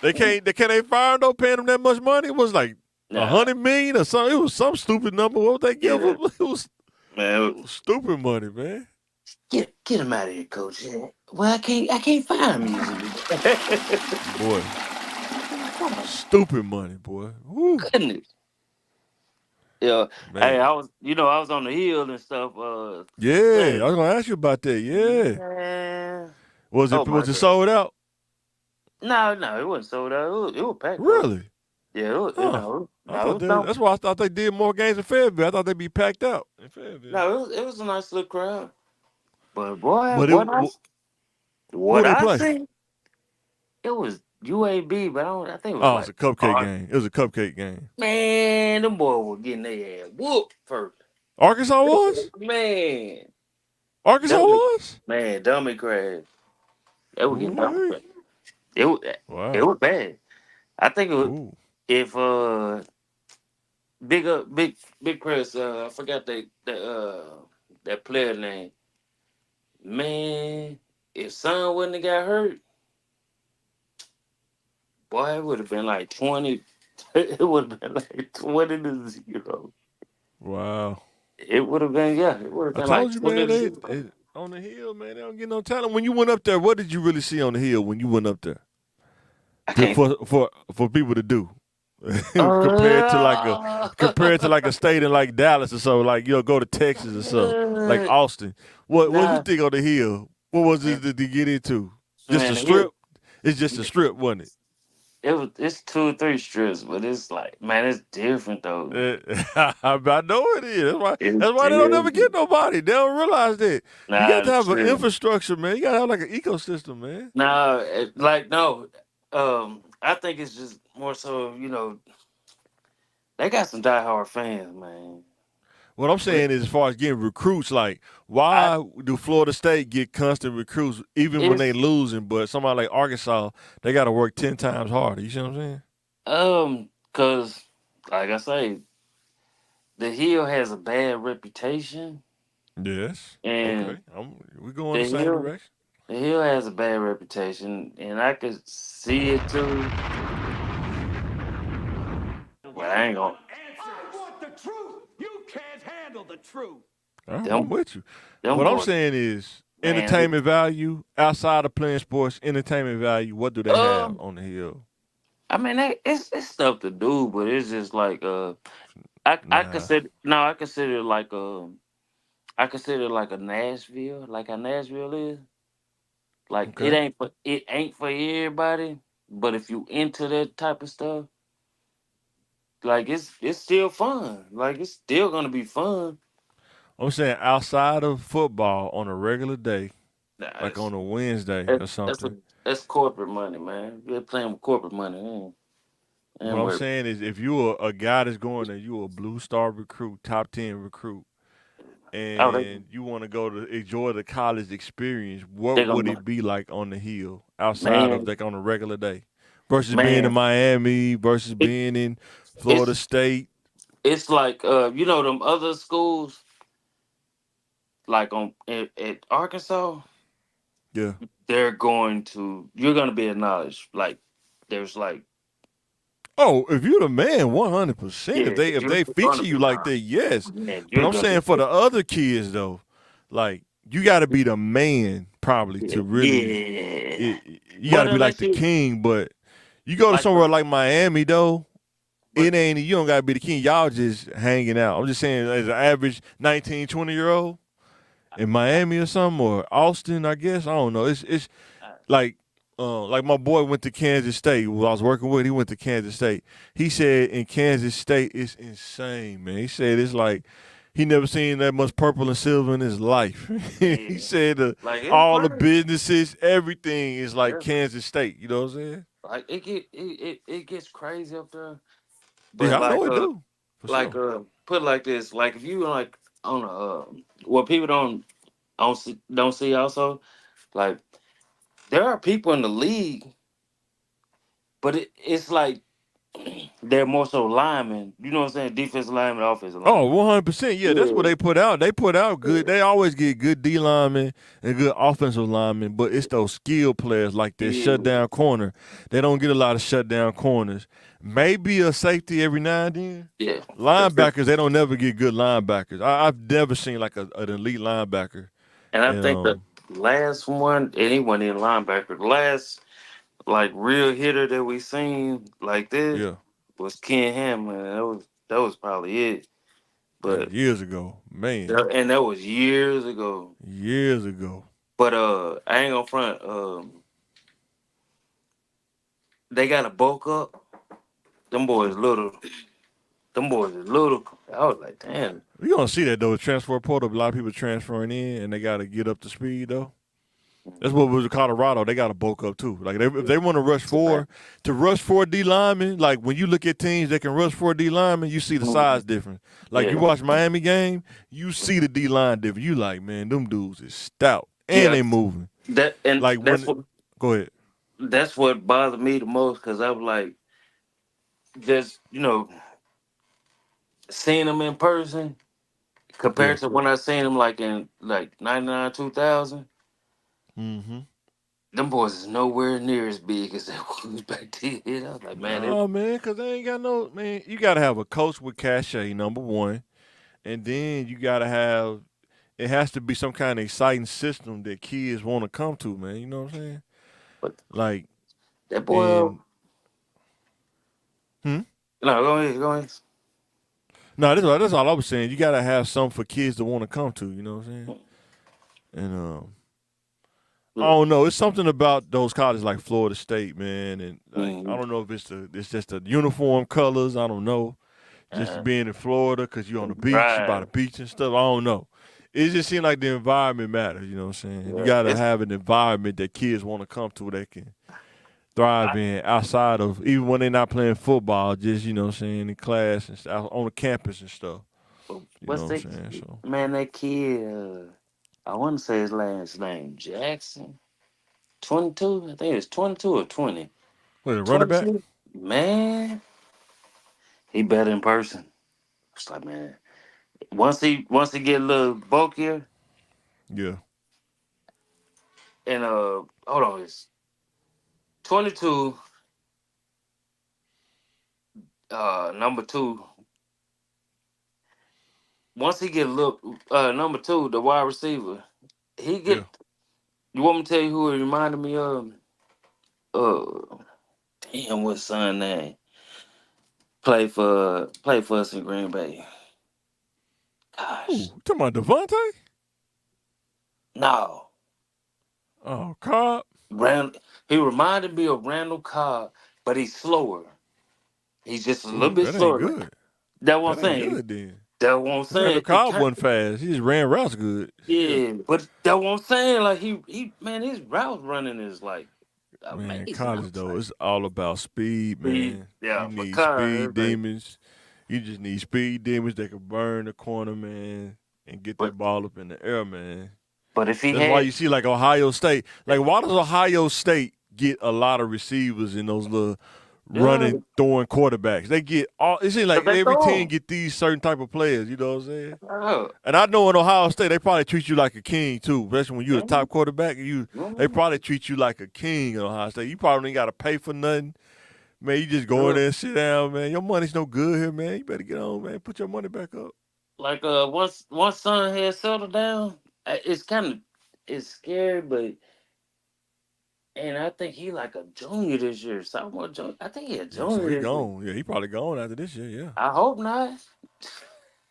A: They can't they fire no paying him that much money. It was like
E: Nah,
A: $100 million or something. It was some stupid number. What would they give
E: yeah,
A: him? It was
E: man.
A: stupid money, man.
E: Get him out of here, coach. Well, I can't find him easily.
A: Boy, stupid money, boy. Woo,
E: Goodness. Yeah. Hey,
A: man.
E: I was on the hill and stuff.
A: Yeah, I
E: Man,
A: was gonna ask you about that. Yeah,
E: man.
A: was
E: Oh
A: it
E: my
A: was it
E: god.
A: sold out?
E: No, it wasn't sold out. It was packed though.
A: Really?
E: Yeah,
A: Huh? I
E: it
A: thought
E: was no,
A: that's why I thought they did more games in Fayetteville. I thought they'd be packed out in Fayetteville.
E: no, it was a nice little crowd. But boy,
A: But who
E: what
A: they
E: I
A: play?
E: see, it was UAB, but I think it was
A: Oh, it's
E: like
A: a cupcake game. It was a cupcake game.
E: man, them boys were getting their ass whooped first.
A: Arkansas was?
E: Man,
A: Arkansas
E: dummy,
A: was?
E: dummy crash. They were getting dummy
A: Ooh,
E: crash. It was it
A: wow.
E: was bad. I think it was
A: Ooh.
E: if big Chris, I forgot that player name. Man, if son wouldn't have got hurt, boy, it would have been like 20. It would have been like 20-0.
A: Wow.
E: It would have been, yeah, it would have
A: I
E: been like
A: told you, man,
E: 20-0.
A: they on the hill, man, they don't get no talent. When you went up there, what did you really see on the hill when you went up there?
E: I can't.
A: For people to do.
E: Uh,
A: Compared to like a state in like Dallas or so, like you'll go to Texas or so, like Austin. What you
E: nah,
A: think on the hill? What was it to get into? Just a
E: man,
A: strip? It's just a strip, wasn't
E: it's 2 or 3 strips, but it's like, man, it's different though.
A: it? I know it is.
E: It's
A: That's why they don't never get
E: different.
A: nobody. They don't realize that. You got
E: Nah,
A: to
E: it's
A: have an
E: true.
A: infrastructure, man. You got to have like an ecosystem, man.
E: Nah, like no. I think it's just more so, they got some diehard fans, man.
A: What I'm
E: But
A: saying is, as far as getting recruits, like,
E: I
A: why do Florida State get constant recruits even when they
E: it's
A: losing? But somebody like Arkansas, they got to work 10 times harder. You see what I'm saying?
E: cause like I say, the Hill has a bad reputation,
A: Yes. Okay.
E: and
A: We go in
E: the
A: the same
E: Hill
A: direction.
E: the Hill has a bad reputation, and I could see it too. But I ain't gonna
B: I want the truth. You can't handle the truth.
A: I'm
E: them
A: with you.
E: them
A: What I'm
E: boys,
A: saying is,
E: man.
A: entertainment value outside of playing sports, entertainment value. What do they have
E: Um,
A: on the hill?
E: I mean, it's stuff to do, but it's just like I
A: Nah.
E: consider no, I consider it like a Nashville, like how Nashville is. Like
A: Okay.
E: it ain't for everybody, but if you into that type of stuff, like it's still fun. Like it's still gonna be fun.
A: I'm saying outside of football on a regular day,
E: Nah,
A: like on a Wednesday
E: that's
A: or
E: that's, a,
A: something.
E: that's corporate money, man. We're playing with corporate money.
A: What
E: Ain't
A: I'm
E: worth.
A: saying is, if you're a guy that's going there, you're a blue star recruit, top 10 recruit,
E: Oh,
A: and you want to go to enjoy the college experience, what
E: they
A: would
E: gonna
A: it be like on the hill outside of
E: man,
A: like on a regular day versus being in
E: man.
A: Miami versus
E: It,
A: being in Florida
E: it's
A: State?
E: it's like them other schools like at Arkansas.
A: Yeah.
E: You're gonna be acknowledged. Like there's like
A: Oh, if you're the man, 100%.
E: yeah,
A: If
E: you're
A: they
E: gonna
A: feature
E: be
A: you like
E: acknowledged.
A: that, yes.
E: Man,
A: But
E: you're
A: I'm
E: gonna be
A: saying for the other kids though, like you got to be the man probably
E: yeah,
A: to really.
E: yeah.
A: You got
E: But
A: to be like
E: unless
A: the
E: you
A: king. But you go to
E: like,
A: somewhere like Miami though,
E: but
A: it ain't. You don't got to be the king. Y'all just hanging out. I'm just saying, as an average 19, 20-year-old in Miami or something or Austin, I guess I don't know. It's
E: uh,
A: like my boy went to Kansas State. Who I was working with, he went to Kansas State. He said in Kansas State, it's insane, man. He said it's like he never seen that much purple and silver in his life. He
E: yeah,
A: said
E: like it's
A: all the
E: crazy.
A: businesses, everything is like
E: Yeah.
A: Kansas State. You know what I'm saying?
E: Like it gets crazy up there. But
A: Yeah, I
E: like
A: know it do. for
E: like
A: sure.
E: put it like this. Like if you like on a what people don't see also, like there are people in the league, but it's like they're more so linemen. You know what I'm saying? Defensive lineman, offensive
A: Oh,
E: lineman.
A: 100%. Yeah, that's what
E: Yeah.
A: they put out. They put out good.
E: Yeah.
A: They always get good D linemen and good offensive linemen, but it's those skill players like that
E: Yeah.
A: shutdown corner. They don't get a lot of shutdown corners. Maybe a safety every now and then.
E: Yeah.
A: Linebackers, they don't never get good linebackers. I've never seen like an elite linebacker.
E: And I
A: And
E: think the last one, and he wasn't in linebacker. The last like real hitter that we seen like this
A: yeah,
E: was Ken Hamlin. And that was probably it.
A: yeah,
E: But
A: years ago, man,
E: and that was years ago.
A: years ago.
E: But I ain't gonna front. They got to bulk up. Them boys little. Them boys is little. I was like, damn.
A: You don't see that though. The transfer portal, a lot of people transferring in, and they got to get up to speed though. That's what was Colorado. They got to bulk up too. Like if they want to rush four D linemen. Like when you look at teams that can rush four D linemen, you see the size difference. Like you
E: Yeah.
A: watch Miami game, you see the D line difference. You like, man, them dudes is stout and
E: Yeah.
A: they moving.
E: That and
A: Like when, go ahead.
E: that's what bothered me the most because I was like, just seeing them in person
A: Yeah.
E: compared to when I seen them like in like 99, 2000.
A: Mm-hmm.
E: Them boys is nowhere near as big as they was back then. I was like, man,
A: No, man, because they ain't got no man. You got to have a coach with cachet, number one, and then you got to have. It has to be some kind of exciting system that kids want to come to, man. You know what I'm saying?
E: but
A: Like,
E: that boy,
A: and hmm?
E: no, go ahead, go ahead.
A: No, that's all I was saying. You got to have something for kids to want to come to. You know what I'm saying? And I
E: Yeah.
A: don't know. It's something about those colleges like Florida State, man, and like I
E: Mhm.
A: don't know if it's just the uniform colors. I don't know. Just
E: Uh,
A: being in Florida because you're on the beach, you by
E: right.
A: the beach and stuff. I don't know. It just seems like the environment matters. You know what I'm saying? You
E: Yeah.
A: got to
E: It's
A: have an environment that kids want to come to that can thrive
E: I,
A: in outside of even when they're not playing football. Just you know what I'm saying in class and stuff on the campus and stuff. You
E: what's
A: know what
E: that
A: I'm saying? So
E: man? That kid. I want to say his last name Jackson. 22. I think it's 22 or 20.
A: what a running back?
E: 22. Man, he better in person. It's like man. Once he get a little bulkier
A: Yeah.
E: and hold on, it's 22. Number two. Once he get a little number two, the wide receiver, he
A: Yeah.
E: get. You want me to tell you who it reminded me of? Uh, damn, what son name? Play for us in Green Bay.
A: Ooh,
E: Gosh,
A: you talking about Devontae?
E: no.
A: Oh, Cobb.
E: He reminded me of Randall Cobb, but he's slower. He's just a little
A: Ooh,
E: bit
A: that ain't
E: slower. Like,
A: good.
E: that what I'm
A: That ain't
E: saying.
A: good then.
E: That what I'm
A: Randall
E: saying. It
A: Cobb
E: kind
A: wasn't fast. He just ran routes good. Shit.
E: yeah, but that what I'm saying. Like he man, his route running is like
A: Man,
E: amazing. I
A: college
E: was
A: though,
E: like,
A: it's all about speed, man. You
E: yeah, but
A: need
E: Cobb,
A: speed
E: it's like,
A: demons. You just need speed demons that can burn the corner, man, and get
E: but
A: that ball up in the air, man.
E: but if he
A: That's why
E: had,
A: you see like Ohio State. Like, why does Ohio State get a lot of receivers in those little
E: yeah,
A: running, throwing quarterbacks? They get all. It seems like
E: cause they
A: every
E: throw
A: team
E: him.
A: get these certain type of players. You know what I'm saying?
E: Oh,
A: And I know in Ohio State they probably treat you like a king too. Especially when you're a
E: man,
A: top quarterback, they
E: man,
A: probably treat you like a king in Ohio State. You probably ain't got to pay for nothing. Man, you just go in
E: yeah.
A: there and sit down, man. Your money's no good here, man. You better get on, man. Put your money back up.
E: Like once son had settled down, it's kind of it's scary, but and I think he like a junior this year, sophomore junior. I think he a
A: Yeah, so he
E: junior this year.
A: gone. Yeah, he probably gone after this year, yeah.
E: I hope not.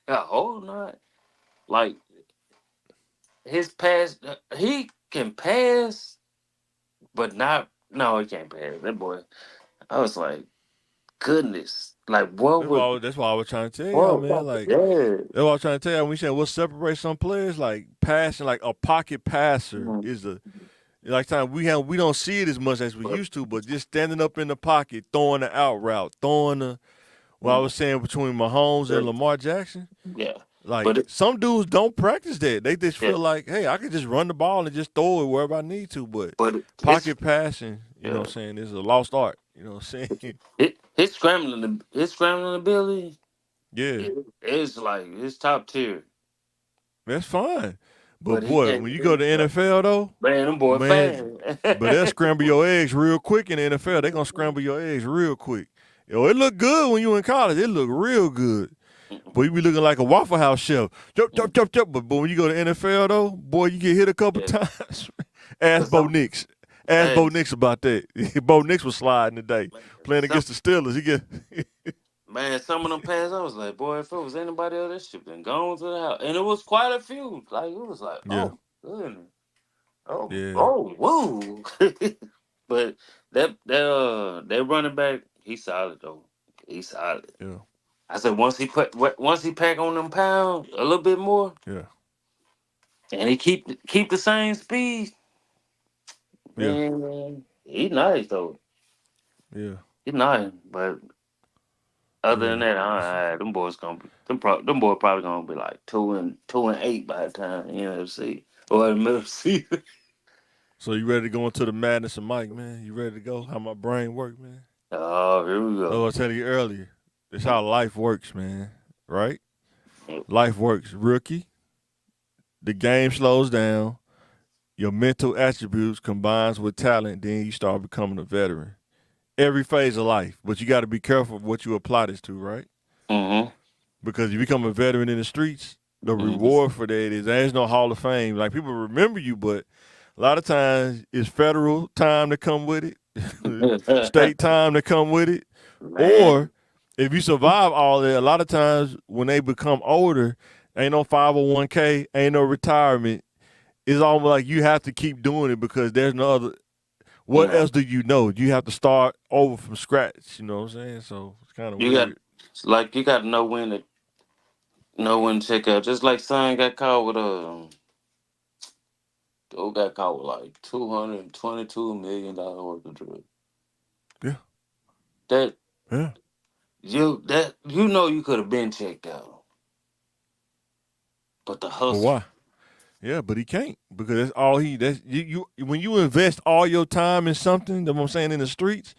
E: I hope not. Like his pass, he can pass, but not. No, he can't pass. That boy. I was like, goodness. Like
A: That's why I was trying to tell y'all,
E: what?
A: man. Like,
E: Yeah.
A: that's what I was trying to tell y'all. When we said what separates some players, like passing, like a pocket passer
E: Mhm.
A: is a like time we don't see it as much as we
E: But
A: used to, but just standing up in the pocket, throwing the out route, throwing the what I was saying between Mahomes and Lamar Jackson.
E: Yeah,
A: Like
E: but
A: some dudes don't practice that. They just
E: yeah,
A: feel like, hey, I can just run the ball and just throw it wherever I need to. But
E: but his
A: pocket passing, you know
E: yeah,
A: what I'm saying, is a lost art. You know what I'm saying?
E: his scrambling ability
A: Yeah,
E: is like it's top tier.
A: that's fine. But
E: But he
A: boy,
E: can't.
A: when you go to the NFL though,
E: Man, them boy
A: man,
E: fast.
A: but they'll scramble your eggs real quick in the NFL. They're gonna scramble your eggs real quick. Yo, it look good when you in college. It look real good. Boy, you be looking like a Waffle House chef. Jump, jump, jump, jump. But when you go to NFL though, boy, you get hit a couple
E: Yeah.
A: times. Ask
E: Cause
A: Bo
E: some,
A: Nix. Ask
E: hey,
A: Bo Nix about that. Bo Nix was sliding today, playing
E: some
A: against the Steelers. He get
E: man, some of them passes, I was like, boy, if it was anybody else, that shit been gone to the house. And it was quite a few. Like it was like,
A: yeah,
E: oh goodness. Oh,
A: yeah,
E: oh, whoa. But that running back, he's solid though. He's solid.
A: yeah,
E: I said once he pack on them pounds a little bit more,
A: yeah,
E: and he keep the same speed,
A: yeah,
E: man, he nice though.
A: yeah,
E: He nice, but other than
A: yeah.
E: that, them boys gonna be them boys probably gonna be like 2-8 by the time NFC or the middle season.
A: So you ready to go into the madness of Mike, man? You ready to go? How my brain work, man?
E: Oh, here we
A: Oh, I
E: go.
A: was telling you earlier. This how life works, man. Right? Life works. Rookie. The game slows down. Your mental attributes combines with talent, then you start becoming a veteran. Every phase of life, but you got to be careful of what you apply this to, right?
E: Mm-hmm.
A: Because you become a veteran in the streets, the
E: Mm-hmm.
A: reward for that is there's no Hall of Fame. Like people remember you, but a lot of times it's federal time to come with it, state time to come with it,
E: Man,
A: or if you survive all that, a lot of times when they become older, ain't no 501k, ain't no retirement. It's almost like you have to keep doing it because there's no other. What
E: no,
A: else do you know? You have to start over from scratch. You know what I'm saying? So it's kind of
E: you got
A: weird.
E: you got to know when to check out. Just like son got caught with got caught with like $222 million worth of drugs.
A: Yeah,
E: That
A: yeah.
E: you could have been checked out, but the
A: But
E: hustle.
A: why? Yeah, but he can't because that's all he. That's you. When you invest all your time in something, that what I'm saying in the streets,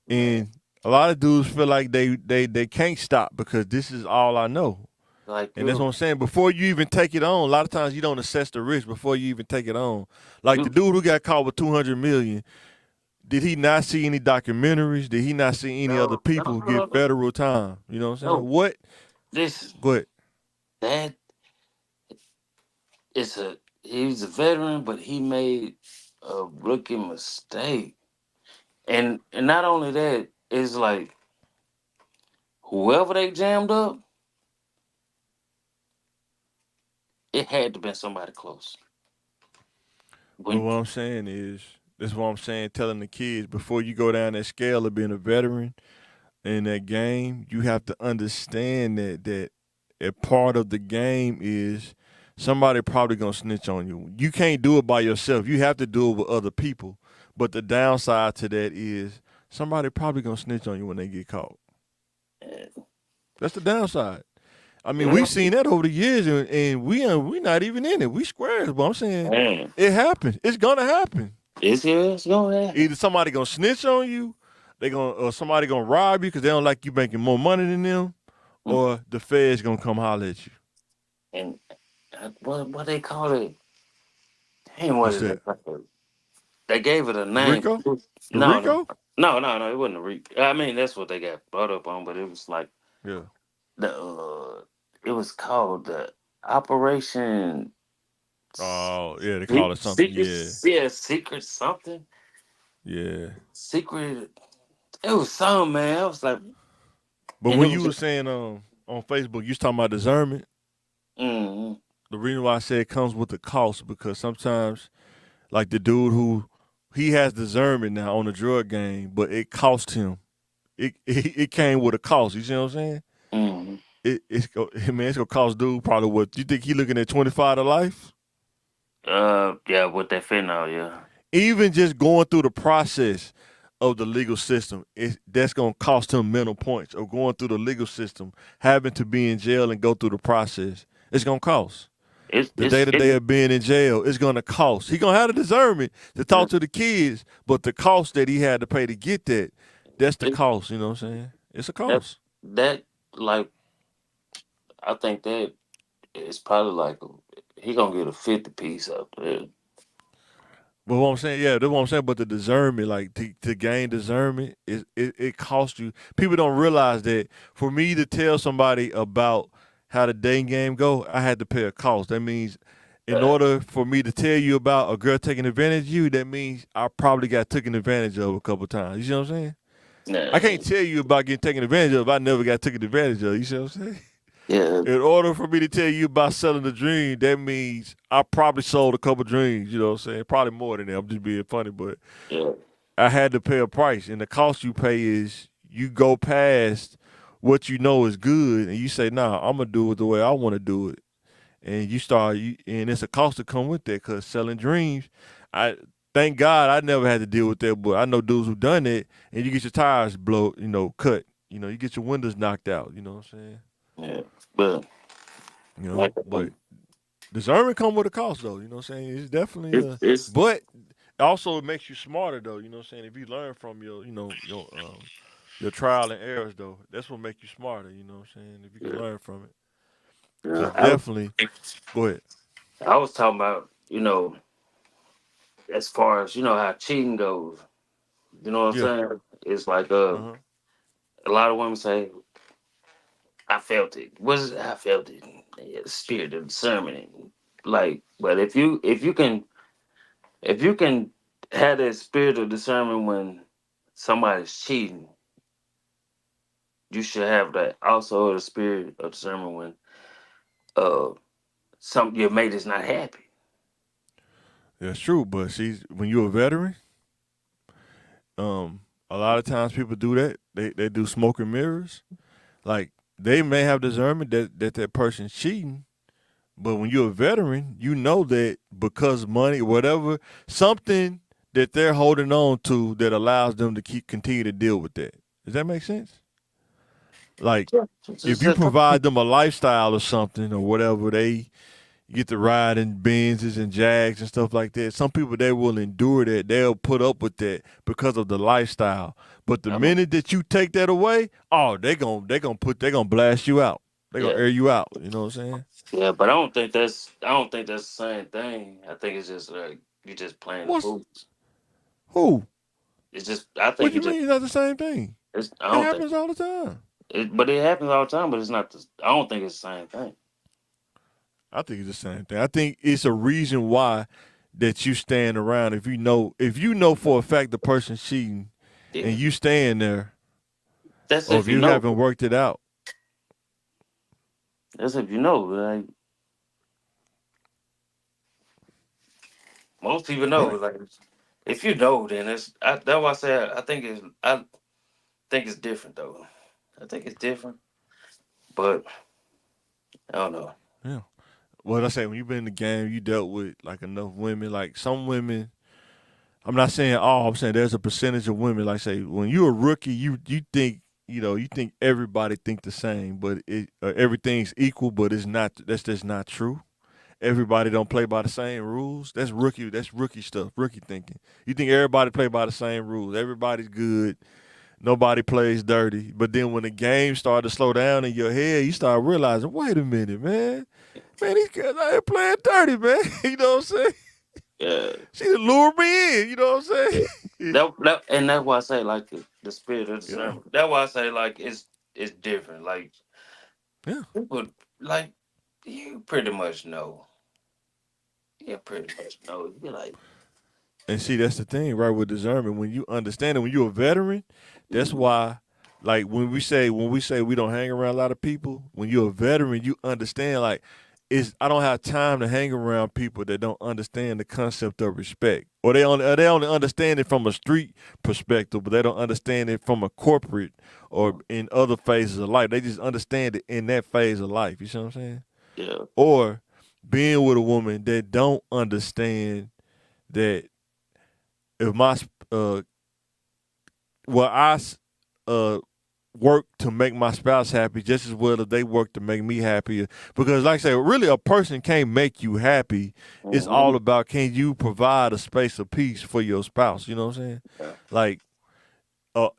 E: Man,
A: and a lot of dudes feel like they can't stop because this is all I know.
E: like
A: And that's what
E: you
A: I'm saying. Before you even take it on, a lot of times you don't assess the risk before you even take it on. Like the
E: you
A: dude who got caught with 200 million, did he not see any documentaries? Did he not see any other
E: no
A: people get federal time? You know what I'm saying?
E: no.
A: What?
E: This
A: Go ahead.
E: that he's a veteran, but he made a rookie mistake. And not only that, it's like whoever they jammed up, it had to been somebody close.
A: But
E: When
A: what I'm saying is, that's what I'm saying, telling the kids before you go down that scale of being a veteran in that game, you have to understand that a part of the game is somebody probably gonna snitch on you. You can't do it by yourself. You have to do it with other people. But the downside to that is somebody probably gonna snitch on you when they get caught. That's the downside. I mean,
E: yeah,
A: we've seen that over the years, and we not even in it. We squares, but I'm saying
E: man,
A: it happened. It's gonna happen.
E: it's gonna happen.
A: Either somebody gonna snitch on you, or somebody gonna rob you because they don't like you making more money than them,
E: Mm.
A: or the feds gonna come holler at you.
E: And what they call it? Dang, what
A: What's
E: is
A: that?
E: it called? They gave it a
A: The
E: name.
A: Rico? The
E: No, no,
A: Rico?
E: no. It wasn't a re. I mean, that's what they got brought up on, but it was like
A: Yeah.
E: the it was called the Operation
A: Oh, yeah, they call it something.
E: Secret,
A: Yeah.
E: yeah, Secret something,
A: Yeah.
E: Secret. It was some man. I was like,
A: But
E: and it
A: when you
E: was
A: were saying on Facebook, you was talking about discernment.
E: mm,
A: The reason why I say it comes with the cost because sometimes, like the dude who he has discernment now on the drug game, but it cost him. It came with a cost. You see what I'm saying?
E: mm,
A: It's gonna cost dude probably what you think he looking at 25 to life?
E: yeah, with that fentanyl, yeah,
A: Even just going through the process of the legal system, that's gonna cost him mental points of going through the legal system, having to be in jail and go through the process. It's gonna cost.
E: It's
A: The day to day of being in jail is gonna cost. He gonna have the discernment to talk to the kids, but the cost that he had to pay to get that's the
E: it,
A: cost. You know what I'm saying? It's a
E: that
A: cost.
E: that like I think that it's probably like he gonna get a 50 piece up there.
A: But what I'm saying, yeah, that's what I'm saying. But the discernment, like to gain discernment, it costs you. People don't realize that for me to tell somebody about how the dating game go, I had to pay a cost. That means in
E: Uh,
A: order for me to tell you about a girl taking advantage of you, that means I probably got taken advantage of a couple times. You see what I'm saying? I
E: nah,
A: can't tell you about getting taken advantage of if I never got taken advantage of. You see what I'm saying?
E: yeah,
A: In order for me to tell you about selling a dream, that means I probably sold a couple dreams, you know what I'm saying? Probably more than that. I'm just being funny, but
E: yeah,
A: I had to pay a price. And the cost you pay is you go past what you know is good and you say, nah, I'm going to do it the way I want to do it. And and it's a cost to come with that because selling dreams, I thank God I never had to deal with that, but I know dudes who done it and you get your tires cut. You get your windows knocked out, you know what I'm saying?
E: yeah. But like
A: But discernment come with a cost though, you know what I'm saying? It's definitely
E: it's
A: but also it makes you smarter though, you know what I'm saying? If you learn from your trial and errors though, that's what make you smarter, you know what I'm saying? If you can
E: yeah.
A: learn from it.
E: Yeah,
A: Cause definitely go ahead.
E: I was talking about as far as how cheating goes. You know what I'm
A: Yeah.
E: saying? It's like
A: Uh-huh.
E: a lot of women say, "I felt it." I felt it. Yeah, the spirit of discernment. Like, but if you can have that spirit of discernment when somebody's cheating, you should have that also the spirit of discernment when uh your mate is not happy.
A: That's true, but see when you're a veteran, a lot of times people do that. They do smoke and mirrors. Like they may have discernment that person's cheating. But when you're a veteran, you know that because money, whatever, something that they're holding on to that allows them to continue to deal with that. Does that make sense? Like if
E: Just-
A: you
E: just-
A: provide them a lifestyle or something or whatever, they get to ride in Benzes and Jags and stuff like that. Some people they will endure that. They'll put up with that because of the lifestyle. But the
E: I'm
A: minute that you take that away, oh, they gonna blast you out. They gonna
E: yeah,
A: air you out. You know what I'm saying?
E: yeah, but I don't think that's the same thing. I think it's just like you just playing the
A: What's
E: fool.
A: who?
E: It's just I
A: What
E: think
A: you
E: it just
A: mean? It's not the same thing.
E: I
A: It
E: don't think
A: happens all the time.
E: but it happens all the time. But it's not. I don't think it's the same thing.
A: I think it's the same thing. I think it's a reason why that you stand around. If you know for a fact the person's cheating,
E: Yeah,
A: and you stand there,
E: that's
A: or
E: if
A: if
E: you
A: you
E: know.
A: haven't worked it out,
E: That's if you know. Like most people know.
A: right?
E: Like if you know, then that's why I say I think it's different though. I think it's different, but I don't know.
A: Yeah. What I say when you've been in the game, you dealt with like enough women. Like some women, I'm not saying all. I'm saying there's a percentage of women. Like say when you're a rookie, you think you think everybody think the same, but everything's equal, but it's not. That's just not true. Everybody don't play by the same rules. That's rookie. That's rookie stuff. Rookie thinking. You think everybody play by the same rules. Everybody's good. Nobody plays dirty. But then when the game started to slow down in your head, you start realizing, wait a minute, man. Man, these guys out here playing dirty, man. You know what I'm saying?
E: Yeah,
A: She done lured me in. You know what I'm
E: yeah.
A: saying?
E: And that's why I say like the spirit of
A: yeah.
E: discernment. That's why I say like it's different. Like
A: Yeah.
E: people like you pretty much know. You pretty much know. You be like,
A: And see, that's the thing, right, with discernment. When you understand it, when you're a veteran, that's why, like, when we say we don't hang around a lot of people, when you're a veteran, you understand, like, I don't have time to hang around people that don't understand the concept of respect. Or they only understand it from a street perspective, but they don't understand it from a corporate or in other phases of life. They just understand it in that phase of life. You see what I'm saying?
E: yeah,
A: Or being with a woman that don't understand that if my I work to make my spouse happy just as well as they work to make me happier. Because, like I said, really a person can't make you happy. It's all about can you provide a space of peace for your spouse. You know what I'm saying?
E: Yeah.
A: Like,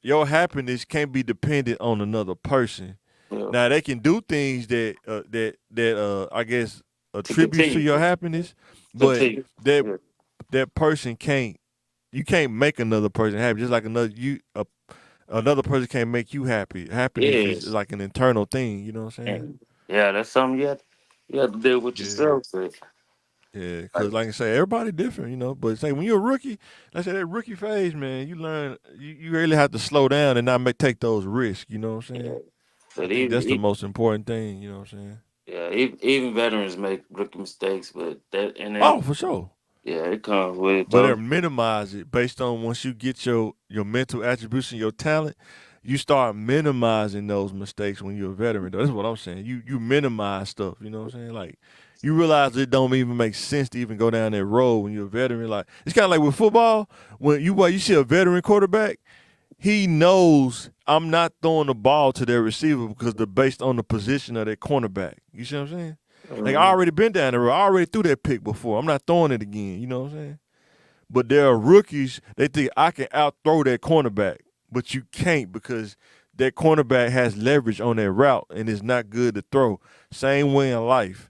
A: your happiness can't be dependent on another person.
E: Yeah.
A: Now they can do things that I guess
E: To
A: attributes to
E: continue.
A: your happiness, but
E: Continue.
A: that
E: Yeah.
A: that person can't. You can't make another person happy. Just like another person can't make you happy. Happiness is
E: Yes.
A: like an internal thing. You know what I'm saying?
E: And yeah, that's something you have to deal with
A: Yeah.
E: yourself. With.
A: Yeah,
E: Like,
A: because like I say, everybody different, you know. But say when you're a rookie, like I said, that rookie phase, man, you learn you really have to slow down and not take those risks. You know what I'm
E: yeah.
A: saying? I
E: But
A: think
E: even,
A: that's the most important thing. You know what I'm saying?
E: yeah, even veterans make rookie mistakes, but that and then
A: Oh, for sure.
E: yeah, it comes with it
A: But
E: though.
A: they minimize it based on once you get your mental attributes and your talent, you start minimizing those mistakes when you're a veteran. Though. That's what I'm saying. You minimize stuff. You know what I'm saying? Like you realize it don't even make sense to even go down that road when you're a veteran. Like it's kind of like with football when you see a veteran quarterback. He knows I'm not throwing the ball to their receiver because they're based on the position of their cornerback. You see what I'm saying? Like I
E: Mhm.
A: already been down the road. I already threw that pick before. I'm not throwing it again. You know what I'm saying? But there are rookies, they think I can outthrow that cornerback, but you can't because that cornerback has leverage on that route and it's not good to throw. Same way in life.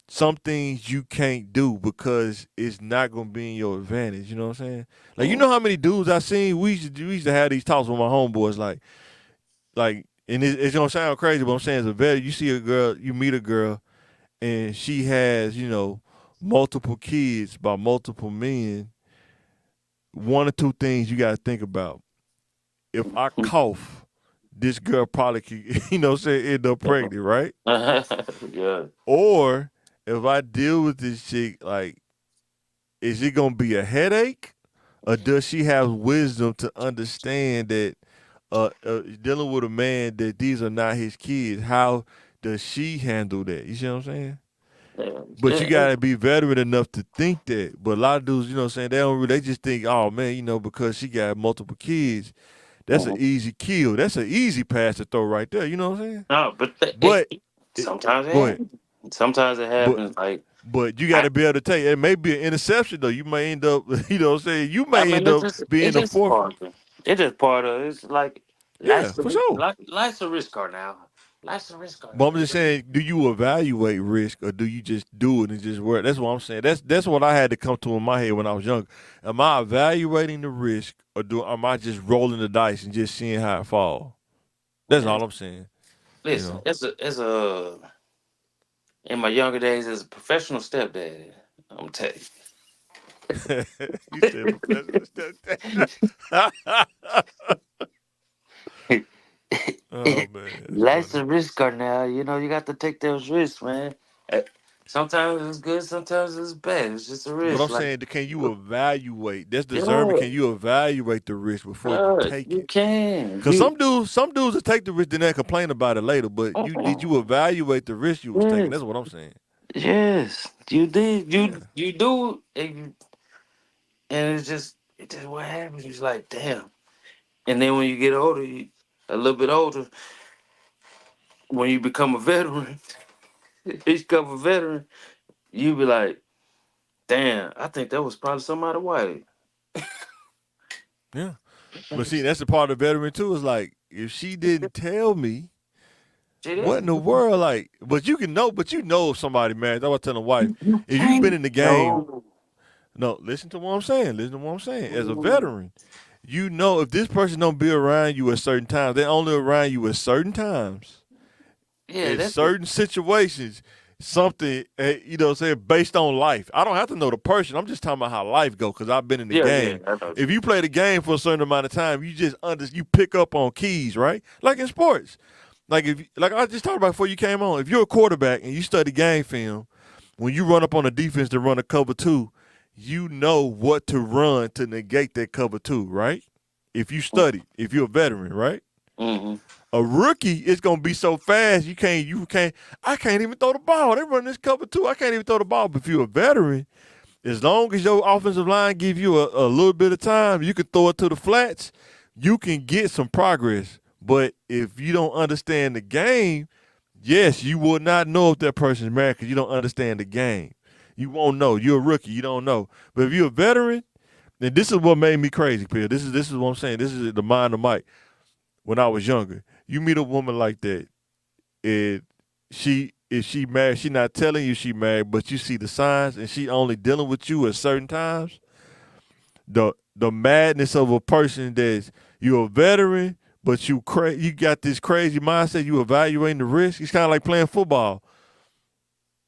A: Some things you can't do because it's not gonna be in your advantage. You know what I'm saying? Like you know how many dudes I seen. We used to have these talks with my homeboys. Like, and it's gonna sound crazy, but I'm saying as a vet, you see a girl, you meet a girl, and she has multiple kids by multiple men. One or two things you got to think about. If I cough, this girl probably could, end up pregnant, right?
E: Yeah.
A: Or if I deal with this chick, like, is it gonna be a headache, or does she have wisdom to understand that dealing with a man that these are not his kids? How does she handle that? You see what I'm saying?
E: Yeah.
A: But you gotta be veteran enough to think that. But a lot of dudes, they don't really, they just think, oh man, because she got multiple kids, that's an
E: Mhm.
A: easy kill. That's an easy pass to throw right there. You know what I'm saying?
E: No, but
A: But
E: sometimes it
A: go ahead.
E: happens. Sometimes it
A: But
E: happens. Like
A: but you
E: I,
A: gotta be able to take it. May be an interception though. You may end up, you
E: I
A: may
E: mean,
A: end
E: it's
A: up
E: just
A: being
E: it's
A: the
E: just
A: fourth.
E: part of it. It's just part of it. It's like
A: Yeah, for sure.
E: life's a risk car now. Life's a risk car.
A: But I'm just saying, do you evaluate risk or do you just do it and just work? That's what I'm saying. That's what I had to come to in my head when I was young. Am I evaluating the risk or am I just rolling the dice and just seeing how it fall? That's
E: Man,
A: all I'm saying. You
E: listen,
A: know.
E: as a in my younger days as a professional stepdad, I'm telling
A: You said professional step.
E: you.
A: Oh man, that's
E: Life's
A: funny.
E: a risk car now. You got to take those risks, man. Uh, Sometimes it's good, sometimes it's bad. It's just a
A: But
E: risk.
A: I'm
E: Like,
A: saying, can you evaluate? That's discernment.
E: yeah,
A: Can you evaluate the risk before you take
E: you
A: it?
E: can.
A: Cause some dudes will take the risk and then complain about it later. But did you evaluate the risk you was taking?
E: Yes,
A: That's what I'm saying.
E: yes, you did.
A: Yeah.
E: You do, and it's just what happens. It's like, damn. And then when you get older, a little bit older, when you become a veteran, you become a veteran, you be like, damn, I think that was probably somebody white.
A: Yeah. But see, that's the part of the veteran too. Is like if she didn't tell me
E: See
A: what
E: that?
A: in the world, like, but you can know, but you know if somebody married. I was telling the wife,
E: You
A: if you've been in
E: can't
A: the game,
E: know.
A: no, listen to what I'm saying. Listen to what I'm saying. As a veteran, you know if this person don't be around you at certain times, they only around you at certain times,
E: Yeah,
A: in
E: that's it.
A: certain situations. Something, what I'm saying, based on life. I don't have to know the person. I'm just talking about how life go because I've been in the
E: Yeah,
A: game.
E: I know.
A: If you play the game for a certain amount of time, you just you pick up on keys, right? Like in sports. Like I just talked about before you came on. If you're a quarterback and you study game film, when you run up on a defense to run a cover two, you know what to run to negate that cover two, right? If you study, if you're a veteran, right?
E: Mm-hmm.
A: A rookie is gonna be so fast I can't even throw the ball. They run this cover two. I can't even throw the ball. But if you're a veteran, as long as your offensive line give you a little bit of time, you can throw it to the flats. you can get some progress. But if you don't understand the game, yes, you will not know if that person's married because you don't understand the game. You won't know. You're a rookie. You don't know. But if you're a veteran, then this is what made me crazy, Phil. This is what I'm saying. This is the mind of Mike. When I was younger, you meet a woman like that, and she if she married, she not telling you she married, but you see the signs, and she only dealing with you at certain times. The madness of a person that's you're a veteran, but you got this crazy mindset. You evaluating the risk. It's kind of like playing football.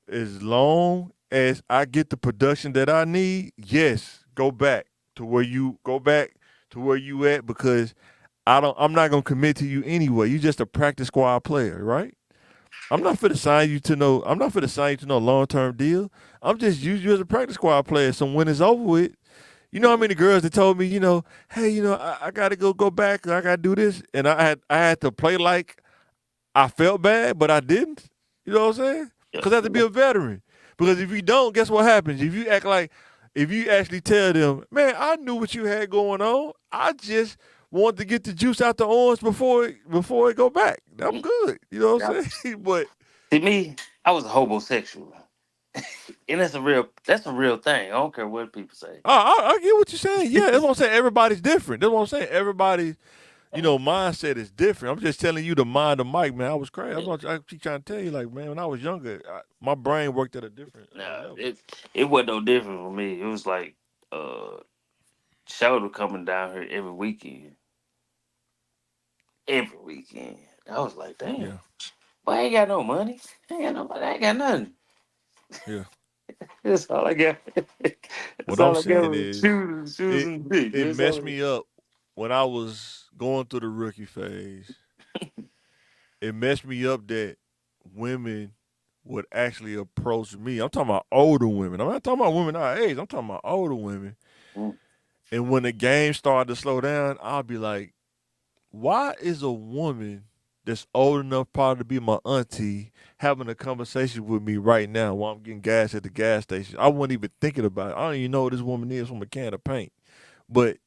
A: As long as I get the production that I need, yes, go back to where you at because I'm not gonna commit to you anyway. You just a practice squad player, right? I'm not for to sign you to no long-term deal. I'm just use you as a practice squad player. So when it's over with, you know how many girls that told me, hey, I gotta go back, I gotta do this, and I had to play like I felt bad, but I didn't. You know what I'm saying? Because I have to be a veteran. Because if you don't, guess what happens? If you actually tell them, man, I knew what you had going on. I just wanted to get the juice out the orange before it go back. I'm good. You know what I'm saying? But
E: See me, I was a homosexual. And that's a real thing. I don't care what people say.
A: I get what you're saying. Yeah, that's what I'm saying. Everybody's different. That's what I'm saying. Everybody's mindset is different. I'm just telling you the mind of Mike, man. I was crazy. I keep trying to tell you, like, man, when I was younger, my brain worked at a different
E: Nah,
A: level.
E: it wasn't no different for me. It was like shoulder coming down here every weekend. Every weekend. I was like, damn.
A: Yeah,
E: Well, I ain't got no money. I ain't got no money. I ain't got nothing.
A: yeah.
E: That's all I got. That's
A: What I'm
E: all I got
A: saying
E: was
A: is,
E: shoes
A: it
E: and dick.
A: it
E: That's all
A: messed me up when I was going through the rookie phase. It messed me up that women would actually approach me. I'm talking about older women. I'm not talking about women our age. I'm talking about older women.
E: Mm.
A: And when the game started to slow down, I'll be like, why is a woman that's old enough probably to be my auntie having a conversation with me right now while I'm getting gas at the gas station? I wasn't even thinking about it. I don't even know what this woman is from a can of paint. But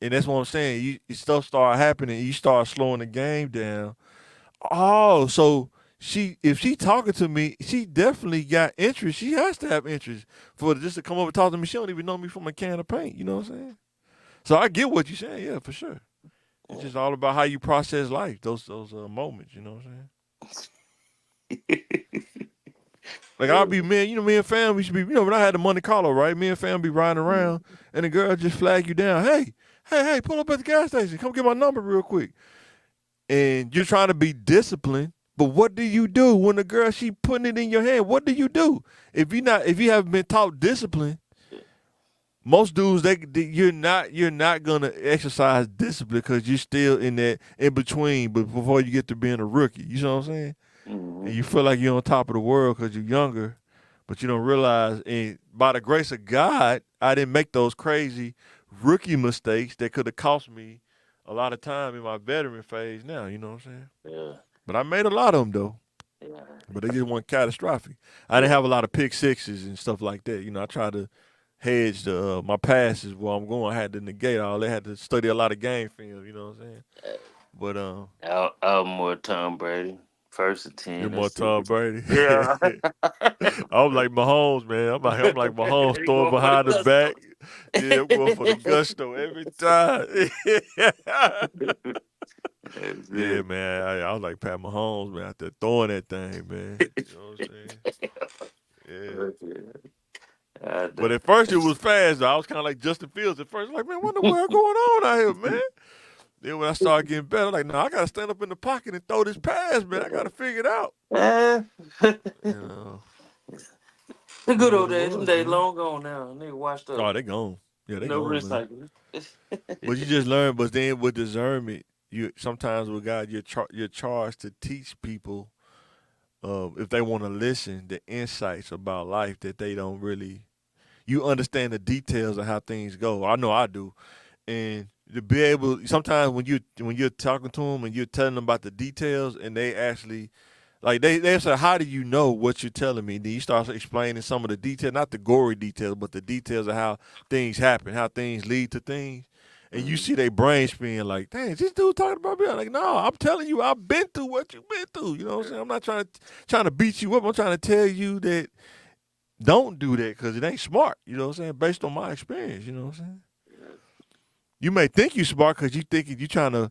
A: and that's what I'm saying. Stuff start happening. You start slowing the game down. Oh, so if she talking to me, she definitely got interest. She has to have interest for just to come over and talk to me. She don't even know me from a can of paint. You know what I'm saying? So I get what you're saying. Yeah, for sure. It's just all about how you process life. Those moments. You know what I'm saying? Like I'll be me and fam. We should be. When I had the Monte Carlo, right? Me and fam be riding around, and the girl just flag you down. Hey, pull up at the gas station. Come get my number real quick. And you're trying to be disciplined, but what do you do when the girl she putting it in your hand? What do you do if you haven't been taught discipline? Most dudes you're not gonna exercise discipline because you're still in that in between, but before you get to being a rookie, you know what I'm saying?
E: Mm-hmm.
A: And you feel like you're on top of the world because you're younger, but you don't realize. And by the grace of God, I didn't make those crazy rookie mistakes that could have cost me a lot of time in my veteran phase now, you know what I'm saying?
E: Yeah.
A: But I made a lot of them though.
E: Yeah.
A: But they just weren't catastrophic. I didn't have a lot of pick sixes and stuff like that. I tried to hedge my passes where I'm going. I had to negate all. They had to study a lot of game film, you know what I'm saying? But
E: I'm more Tom Brady. First and 10.
A: you're more
E: That's it.
A: Tom Brady.
E: Yeah.
A: I'm like Mahomes, man. I'm like Mahomes
E: You
A: throwing
E: going for the
A: behind the back.
E: gusto.
A: Yeah, I'm going for the gusto every time.
E: That's
A: Yeah,
E: it.
A: man. I was like Pat Mahomes, man, out there throwing that thing, man. You know what I'm saying? Yeah.
E: That's it. I
A: But
E: do.
A: at first it was fast, though. I was kind of like Justin Fields at first. Like, man, what in the world going on out here, man? Then when I started getting better, like, no, I got to stand up in the pocket and throw this pass, man. I got to figure it out.
E: Eh,
A: You know,
E: the
A: that's
E: good
A: what
E: old
A: it
E: days, them
A: was,
E: days
A: man.
E: long gone now. Nigga washed up.
A: Oh, they gone. Yeah, they
E: No
A: gone, man.
E: recycling.
A: But you just learn. But then with discernment, you sometimes with God, you're charged to teach people if they want to listen, the insights about life that they don't really. You understand the details of how things go. I know I do, and to be able sometimes when you're talking to them and you're telling them about the details, and they actually like they say, how do you know what you're telling me? Then you start explaining some of the details, not the gory details, but the details of how things happen, how things lead to things. and you see their brain spin like, dang, this dude talking about me. I'm like, no, I'm telling you, I've been through what you've been through. You know what I'm saying? I'm not trying to beat you up. I'm trying to tell you that don't do that because it ain't smart. You know what I'm saying? Based on my experience. You know what I'm saying? You may think you smart because you think you trying to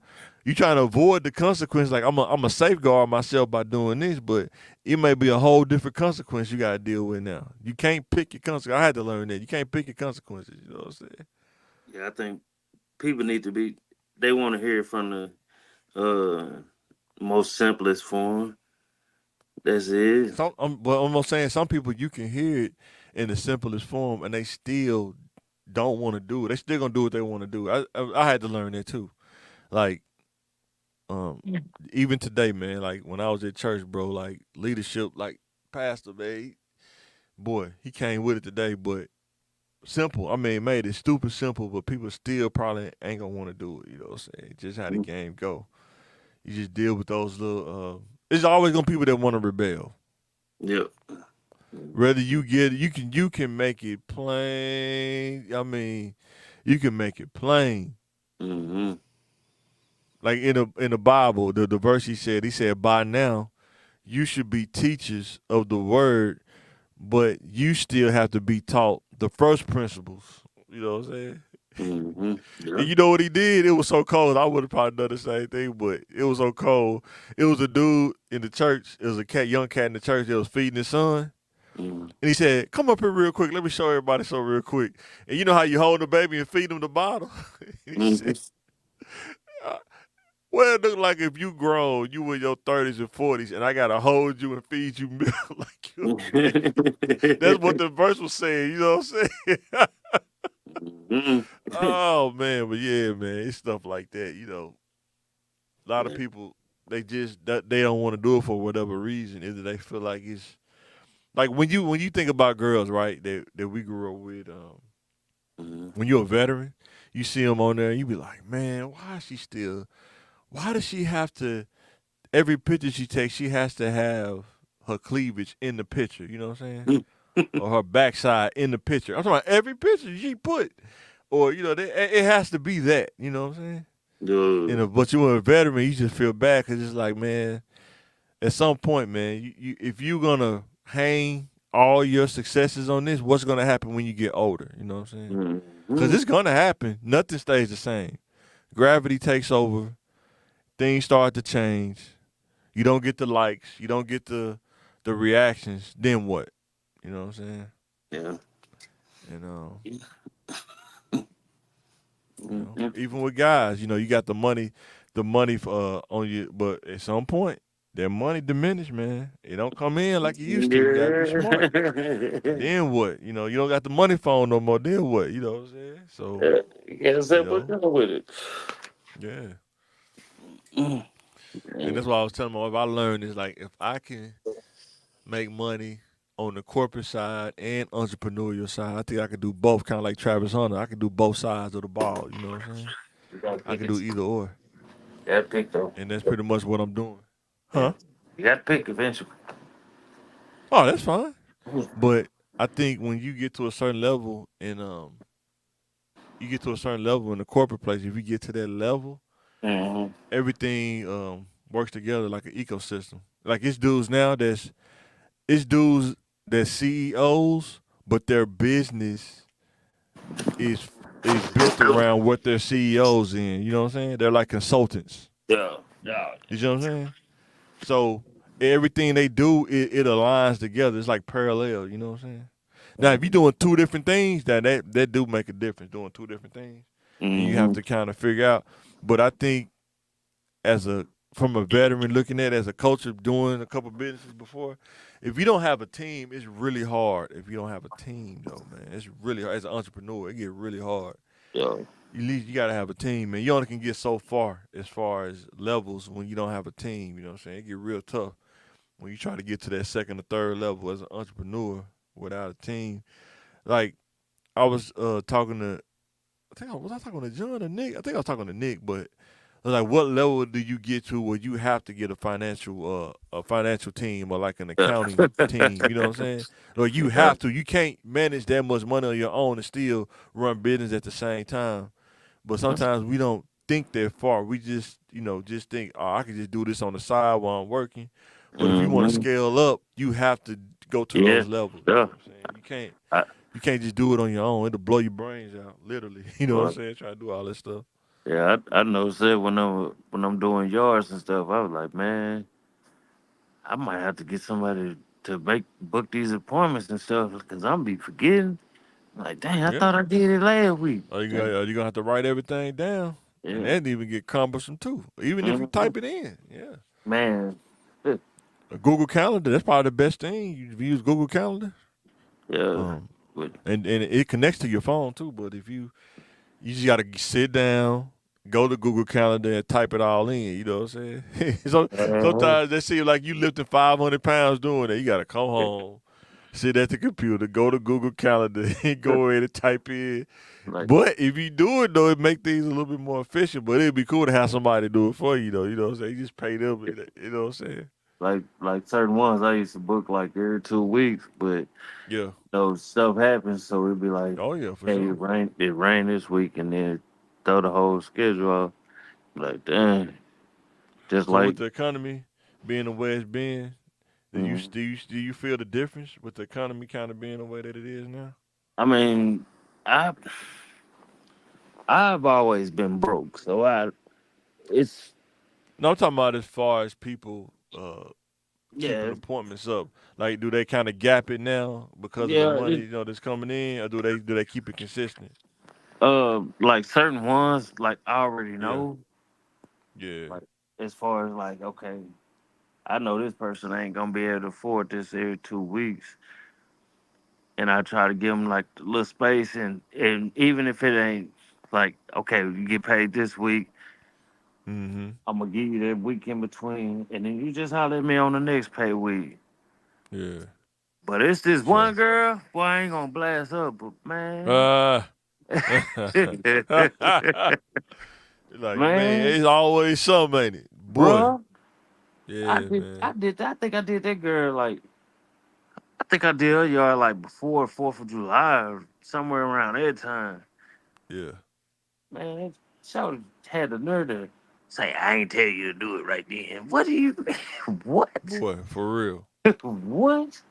A: avoid the consequence. Like I'm a safeguard myself by doing this, but it may be a whole different consequence you got to deal with now. You can't pick your consequences. I had to learn that you can't pick your consequences. You know what I'm saying?
E: Yeah, I think people need to be. They want to hear it from the most simplest form. That's it.
A: But I'm saying some people you can hear it in the simplest form, and they still don't want to do it. They still gonna do what they want to do. I had to learn that too. Like even today, man. Like when I was at church, bro. Like leadership, like pastor, man. Boy, he came with it today, but simple. I mean, made it stupid simple, but people still probably ain't gonna want to do it. You know what I'm saying? Just how the game go. You just deal with those little. There's always gonna be people that want to rebel.
E: Yep.
A: Whether you get you can make it plain. I mean, you can make it plain.
E: Mm-hmm.
A: Like in the Bible, the verse he said, by now you should be teachers of the word, but you still have to be taught the first principles. You know what I'm saying?
E: Mm-hmm.
A: And
E: Yep.
A: you know what he did? It was so cold. I would have probably done the same thing, but it was so cold. It was a dude in the church. It was a young cat in the church that was feeding his son.
E: Mm-hmm.
A: And he said, come up here real quick. Let me show everybody something real quick. And you know how you hold the baby and feed him the bottle? And he said, well, it look like if you grown, you in your 30s and 40s, and I got to hold you and feed you milk like you a baby. That's what the verse was saying. You know what I'm saying?
E: Mm-hmm.
A: Oh, man. But, yeah, man, it's stuff like that. You know, a lot of people, they don't want to do it for whatever reason. Either they feel like it's, like when you think about girls, right, that we grew up with, when you're a veteran, you see them on there, and you be like, man, why does she have to, every picture she takes, she has to have her cleavage in the picture, you know what I'm saying? Or her backside in the picture. I'm talking about every picture she put. Or, you know, it has to be that, you know what I'm saying? But you're a veteran, you just feel bad because it's like, man, at some point, man, if you're going to hang all your successes on this, what's going to happen when you get older? You know what I'm saying?
E: Mm-hmm.
A: Because it's going to happen. Nothing stays the same. Gravity takes over. Things start to change. You don't get the likes. You don't get the reactions. Then what? You know what I'm saying?
E: Yeah.
A: And
E: Mm-hmm.
A: even with guys, you know, you got the money for on you, but at some point, that money diminish, man. It don't come in like it used to. You gotta be smart. Then what? You know, you don't got the money phone no more. Then what? You know what I'm saying? So,
E: Yeah. You gotta say
A: you
E: what's
A: know,
E: wrong with it.
A: yeah.
E: Mm.
A: And that's why I was telling my wife. I learned is like if I can make money on the corporate side and entrepreneurial side, I think I could do both. Kind of like Travis Hunter, I could do both sides of the ball. You know what I'm saying?
E: You gotta
A: I
E: pick
A: can
E: it.
A: do either or,
E: You gotta pick though.
A: and that's pretty much what I'm doing.
E: Yeah.
A: Huh?
E: You gotta pick eventually.
A: Oh, that's fine. But I think when you get to a certain level, and you get to a certain level in the corporate place, if you get to that level,
E: Mm-hmm.
A: everything works together like an ecosystem. Like it's dudes that CEOs, but their business is is built around what their CEOs in. You know what I'm saying? They're like consultants.
E: Yeah. Yeah.
A: You know what I'm saying? So everything they do, it aligns together. It's like parallel. You know what I'm saying? Now, if you're doing two different things, that do make a difference. Doing two different things, and you have
E: Mm-hmm.
A: to kind of figure out. But I think as a from a veteran looking at it, as a coach of doing a couple businesses before, if you don't have a team, it's really hard. If you don't have a team, though, man, it's really hard. As an entrepreneur, it get really hard.
E: Yeah.
A: At least you gotta have a team, man. You only can get so far as levels when you don't have a team. You know what I'm saying? It get real tough when you try to get to that second or third level as an entrepreneur without a team. Like I was talking to, I talking to John or Nick? I think I was talking to Nick, but I was like, what level do you get to where you have to get a financial team or like an accounting team? You know what I'm saying? Or you have to. You can't manage that much money on your own and still run business at the same time. But sometimes we don't think that far. We just, just think, oh, I can just do this on the side while I'm working. But if you want to
E: Mm-hmm.
A: scale up, you have to go to
E: Yeah.
A: those levels. You
E: Yeah.
A: know what I'm saying?
E: I,
A: You can't just do it on your own. It'll blow your brains out, literally. You know what I'm
E: well,
A: saying? Try to do all this stuff.
E: yeah, I noticed that when I'm doing yards and stuff. I was like, man, I might have to get somebody to book these appointments and stuff because I'm be forgetting. Like, dang, I
A: Yeah.
E: thought I did it last week.
A: Are you gonna have to write everything down, and
E: Yeah,
A: that even get cumbersome too. Even if you
E: hmm
A: type it in, yeah.
E: man.
A: A Google Calendar, that's probably the best thing. You use Google Calendar,
E: Yeah,
A: um,
E: but
A: and it connects to your phone too. But if you just gotta sit down, go to Google Calendar and type it all in. You know what I'm saying? So
E: uh,
A: sometimes they seem like you lifting 500 pounds doing it. You gotta come home, sit at the computer, go to Google Calendar, and go in and type in.
E: like
A: But if you do it though, it make things a little bit more efficient. But it'd be cool to have somebody do it for you though. You know what I'm saying? You just pay them. You know what I'm saying?
E: like certain ones I used to book like every 2 weeks, but
A: Yeah.
E: stuff happens, so it'd be like,
A: Oh yeah, for
E: hey,
A: sure.
E: it rained this week, and then throw the whole schedule off. Like, dang, just
A: So with
E: like,
A: the economy being the way it's been,
E: mhm.
A: do you feel the difference with the economy kind of being the way that it is now?
E: I mean, I I've always been broke, so it's
A: No, I'm talking about as far as people keeping
E: yeah,
A: appointments up. Like, do they kind of gap it now because of the
E: yeah,
A: money that's coming in, or do they keep it consistent?
E: like certain ones, like I already
A: Yeah,
E: know,
A: yeah.
E: like as far as like, okay, I know this person ain't gonna be able to afford this every 2 weeks, and I try to give them like a little space, and even if it ain't like, okay, you get paid this week,
A: Mm-hmm.
E: I'm gonna give you that week in between, and then you just holler at me on the next pay week.
A: Yeah,
E: But it's
A: for
E: this one
A: sure.
E: girl, boy, I ain't gonna blast her, but man,
A: Uh, like, man,
E: man,
A: it's always something, ain't it? Boy.
E: bruh,
A: Yeah,
E: I
A: man.
E: did, I think I did that girl like, I think I did her yard like before 4th of July, or somewhere around that time.
A: Yeah.
E: Man, that shout had the nerve to say, I ain't tell you to do it right then. What do you, what?
A: Boy, for real.
E: What?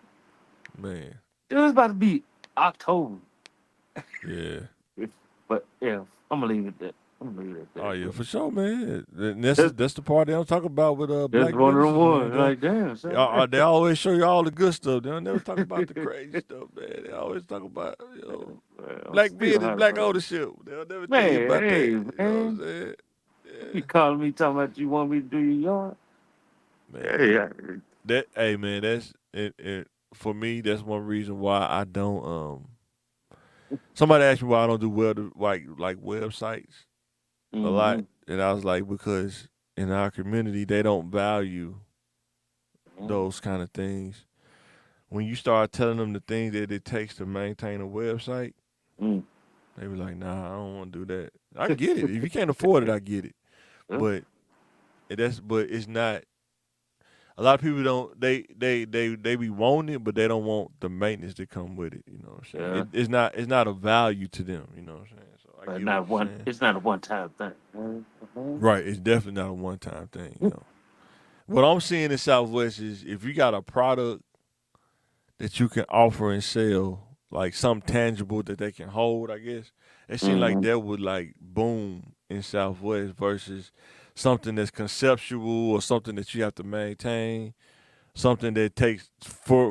A: Man.
E: It was about to be October.
A: Yeah.
E: But yeah, I'm gonna leave it there. I'm gonna leave it
A: Oh
E: there.
A: yeah,
E: But
A: for sure, man. And
E: that's,
A: that's the part I'm talking about with
E: that's
A: black
E: one of them
A: businesses, man.
E: ones. Like, damn, son.
A: They always show you all the good stuff. They don't never talk about the crazy stuff, man. They always talk about
E: I'm
A: black
E: still
A: business, black
E: heartbroken.
A: ownership. They'll never tell you
E: Man,
A: about
E: hey,
A: that. You know what I'm
E: man.
A: saying?
E: You
A: Yeah,
E: calling me talking about you want me to do your yard?
A: man.
E: Hey,
A: That hey, man. That's it. For me, that's one reason why I don't. Somebody asked me why I don't do like websites a lot,
E: mm-hmm.
A: and I was like, because in our community they don't value those kind of things. When you start telling them the things that it takes to maintain a website,
E: Mm.
A: they be like, "Nah, I don't want to do that." I get it. If you can't afford it, I get it.
E: Yeah,
A: But but it's not. A lot of people don't. They be wanting it, but they don't want the maintenance that come with it. You know what I'm saying?
E: yeah.
A: It's not a value to them. You know what I'm saying? So I
E: But
A: get what
E: not
A: you're
E: one.
A: saying.
E: It's not a one-time thing. Mm-hmm.
A: Right. It's definitely not a one time thing. What I'm seeing in Southwest is if you got a product that you can offer and sell, like something tangible that they can hold, I guess. It seems like
E: Mm-hmm.
A: that would like boom in Southwest versus something that's conceptual or something that you have to maintain, something that takes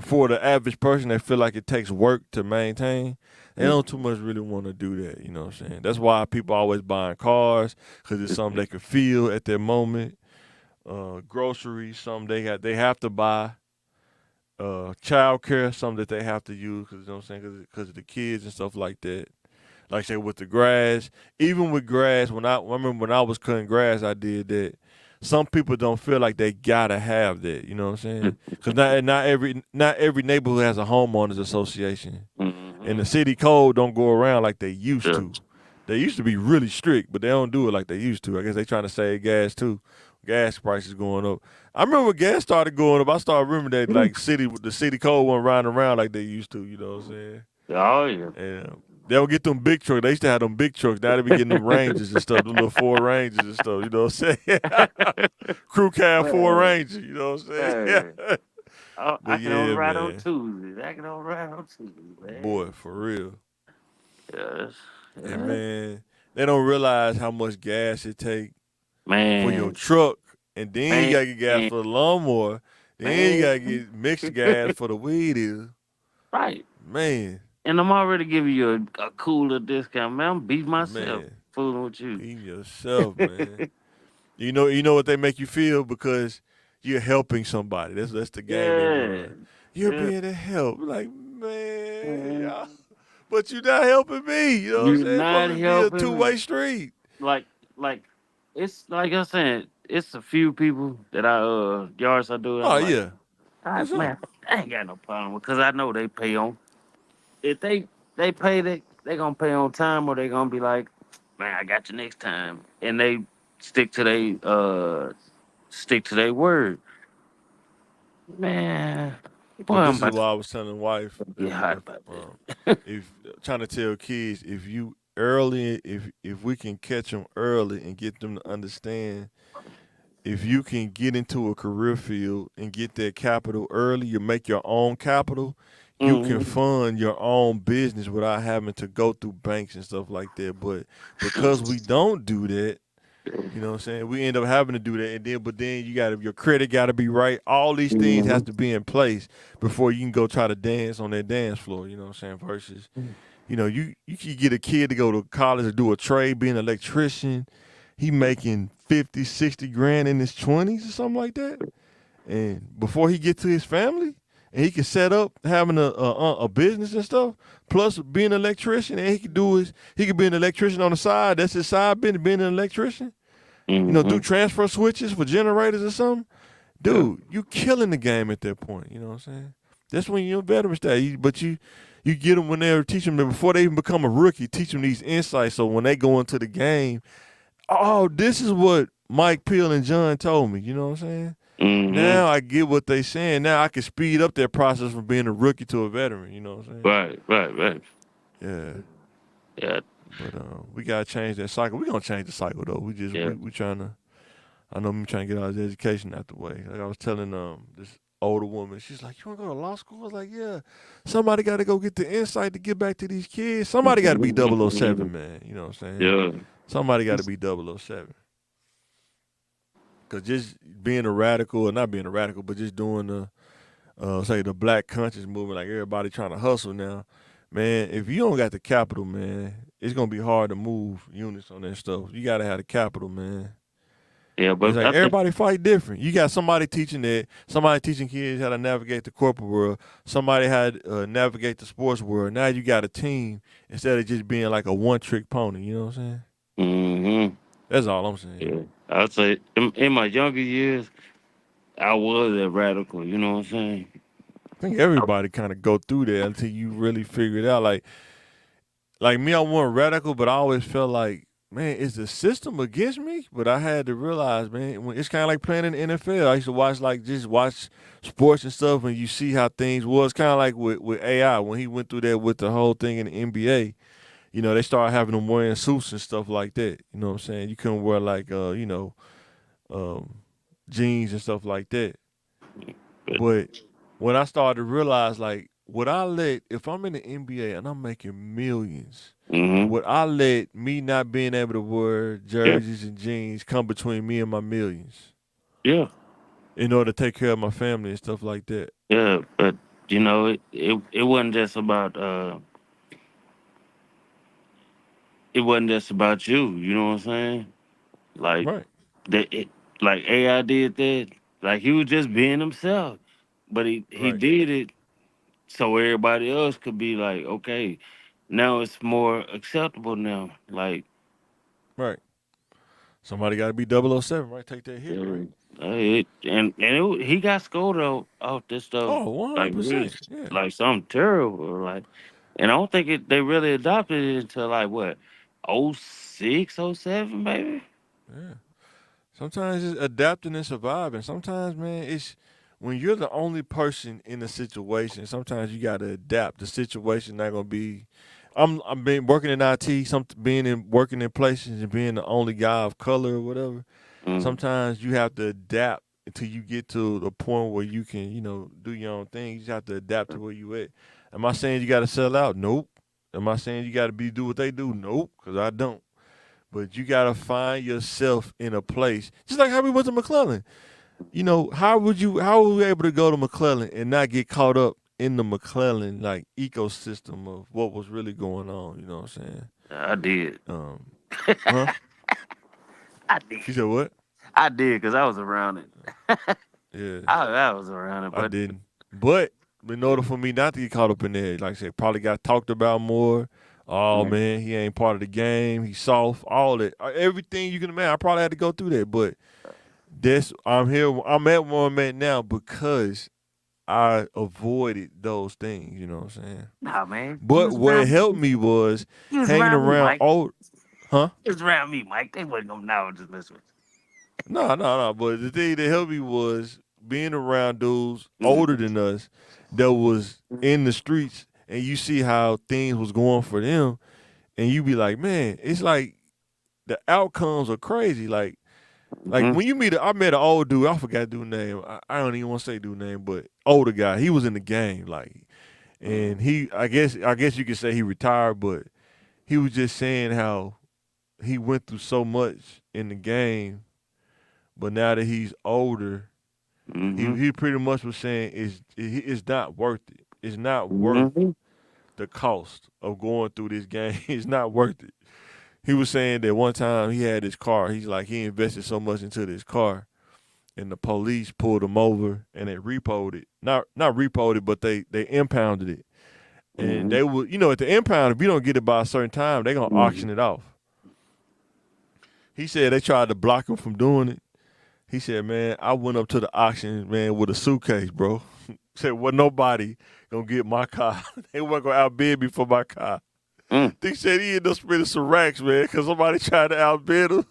A: for the average person that feel like it takes work to maintain. They don't too much really want to do that, you know what I'm saying? That's why people always buying cars because it's something they can feel at that moment. Groceries, something they have to buy child care, something that they have to use because you know what I'm saying, because of the kids and stuff like that. Like I said, with the grass, even with grass, I remember when I was cutting grass, I did that. Some people don't feel like they gotta have that. You know what I'm saying? Because not every neighborhood has a homeowners association, and
E: Mm-hmm.
A: the city code don't go around like they used
E: Yeah.
A: to. They used to be really strict, but they don't do it like they used to. I guess they trying to save gas too. Gas prices going up. I remember when gas started going up. I started remembering that like the city code wasn't riding around like they used to. You know what I'm saying?
E: Oh yeah.
A: And They don't get them big trucks. They used to have them big trucks. Now they be getting them Rangers and stuff, them little Ford Rangers and stuff. You know what I'm saying? Crew cab Ford
E: Man,
A: Ranger. You know what I'm saying?
E: man. I
A: But
E: can only
A: yeah,
E: ride on
A: man,
E: Tuesdays. I can only ride on Tuesdays, man.
A: boy, for real.
E: Yes.
A: And
E: Yeah.
A: man, they don't realize how much gas it take for your
E: Man,
A: truck, and then you
E: man,
A: gotta get gas for the lawnmower. Then you
E: man.
A: gotta get mixed gas for the weed eater.
E: Right.
A: Man,
E: And I'm already giving you a cooler discount, man. I'm beating myself
A: man,
E: fooling with you.
A: be yourself, man. You know what they make you feel because you're helping somebody. That's the game they
E: Yeah.
A: run. You're
E: Yeah.
A: being a help. Like, man,
E: Man.
A: but you're not helping me. You know what I'm
E: You're
A: saying? It's
E: not
A: supposed to be a
E: helping me.
A: two-way street.
E: Like, like, it's like I said, it's a few people that yards I do.
A: Oh
E: I'm like,
A: yeah, for sure.
E: man, I ain't got no problem because I know they pay on. If they pay, they gonna pay on time, or they gonna be like, man, I got you next time, and they stick to stick to their word. Man, boy,
A: But
E: I'm
A: this is
E: about
A: why
E: to
A: I was telling wife
E: get hot about
A: if trying to tell kids if you early if we can catch them early and get them to understand if you can get into a career field and get that capital early, you make your own capital, you can
E: this.
A: fund your own business without having to go through banks and stuff like that. But because we don't do that, you know what I'm saying? We end up having to do that, and then you got to your credit got to be right. All these things
E: Mm-hmm.
A: have to be in place before you can go try to dance on that dance floor. You know what I'm saying? Versus, you can get a kid to go to college or do a trade, be an electrician. He making 50, 60 grand in his 20s or something like that, and before he get to his family, and he can set up having a business and stuff, plus being an electrician, and he could be an electrician on the side. That's his side business, being an electrician. Do
E: Mm-hmm.
A: transfer switches for generators or something.
E: Yeah.
A: Dude, you killing the game at that point. You know what I'm saying? That's when you're a veteran stage. But you get them when they're teaching them before they even become a rookie. Teach them these insights so when they go into the game, oh, this is what Mike Peel and John told me. You know what I'm saying?
E: Mm-hmm.
A: Now I get what they saying. Now I can speed up that process from being a rookie to a veteran. You know what I'm saying?
E: Right. Right. Right.
A: Yeah.
E: Yeah.
A: But we gotta change that cycle. We gonna change the cycle though. We just
E: Yeah.
A: we trying to. I know I'm trying to get all his education out the way. Like I was telling this older woman, she's like, "You want to go to law school?" I was like, "Yeah." Somebody got to go get the insight to get back to these kids. Somebody got to be 007, man. You know what I'm saying?
E: Yeah.
A: Somebody got to be 007. Cause just being a radical, or not being a radical, but just doing say the black conscious movement, like everybody trying to hustle now, man. If you don't got the capital, man, it's gonna be hard to move units on that stuff. You gotta have the capital, man.
E: Yeah.
A: It's
E: But
A: like
E: I think.
A: everybody fight different. You got somebody teaching that, somebody teaching kids how to navigate the corporate world, somebody how to navigate the sports world. Now you got a team instead of just being like a one trick pony. You know what I'm saying?
E: Mm-hmm.
A: That's all I'm saying.
E: Yeah. I'd say in my younger years, I was a radical. You know what I'm saying?
A: I think everybody kind of go through that until you really figure it out. Like me, I wasn't radical, but I always felt like, man, is the system against me? But I had to realize, man, it's kind of like playing in the NFL. I used to watch sports and stuff, and you see how things was. Kind of like with AI when he went through that with the whole thing in the NBA. They started having them wearing suits and stuff like that. You know what I'm saying? You couldn't wear like um, jeans and stuff like that.
E: But
A: But when I started to realize, like, if I'm in the NBA and I'm making millions,
E: mm-hmm.
A: would I let me not being able to wear
E: Yeah.
A: jerseys and jeans come between me and my millions
E: Yeah.
A: in order to take care of my family and stuff like that?
E: Yeah. But it wasn't just about it wasn't just about you. You know what I'm saying? Like
A: Right,
E: that. Like AI did that. Like he was just being himself, but he
A: right,
E: did it so everybody else could be like, okay, now it's more acceptable now. Like,
A: right. Somebody got to be 007, right? Take that hit, right?
E: he got scolded off this stuff
A: Oh,
E: like really
A: 100%. Yeah,
E: like something terrible. Like, and I don't think they really adopted it until like what, 06, '07, maybe.
A: yeah. Sometimes it's adapting and surviving. Sometimes, man, it's when you're the only person in the situation. Sometimes you got to adapt. The situation not gonna be I'm been working in IT, being in working in places and being the only guy of color or whatever.
E: Mm.
A: Sometimes you have to adapt until you get to the point where you can, do your own thing. You just have to adapt to where you at. Am I saying you got to sell out? Nope. Am I saying you got to do what they do? Nope, because I don't. But you got to find yourself in a place, just like how we went to McClellan. How were we able to go to McClellan and not get caught up in the McClellan like ecosystem of what was really going on? You know what I'm saying?
E: I did.
A: Um, huh?
E: I did.
A: You said what?
E: I did because I was around it.
A: Yeah,
E: I was around it,
A: I
E: but
A: didn't. But in order for me not to get caught up in there, like I said, probably got talked about more. Oh
E: mm,
A: man, he ain't part of the game. He's soft. All that, everything you can imagine. I probably had to go through that, but I'm here. I'm at where I'm at now because I avoided those things. You know what I'm saying?
E: nah, man, you
A: But
E: was
A: what
E: around
A: helped
E: me.
A: me was
E: You was
A: hanging
E: around me,
A: around
E: Mike.
A: old, huh?
E: You was around me, Mike. They wasn't gonna know. Just mess with
A: No, no, no. But the thing that helped me was being around dudes
E: you.
A: older than us that was in the streets, and you see how things was going for them, and you be like, man, it's like the outcomes are crazy. Like
E: Mm-hmm.
A: when you meet, I met an old dude. I forgot dude name. I don't even want to say dude name, but older guy. He was in the game, like, and I guess you could say he retired, but he was just saying how he went through so much in the game, but now that he's older, he
E: Mm-hmm.
A: he pretty much was saying it's not worth it. It's not worth
E: Mm-hmm.
A: the cost of going through this game. It's not worth it. He was saying that one time he had his car. He's like he invested so much into this car, and the police pulled him over and they repoed it. Not repoed it, but they impounded it. And
E: Mm-hmm.
A: they would, at the impound, if you don't get it by a certain time, they're gonna
E: Mm-hmm.
A: auction it off. He said they tried to block him from doing it. He said, man, I went up to the auction, man, with a suitcase, bro. Said, well, nobody gonna get my car. They weren't gonna outbid me for my car.
E: Mm.
A: They said he ended up spending some racks, man, because somebody tried to outbid him.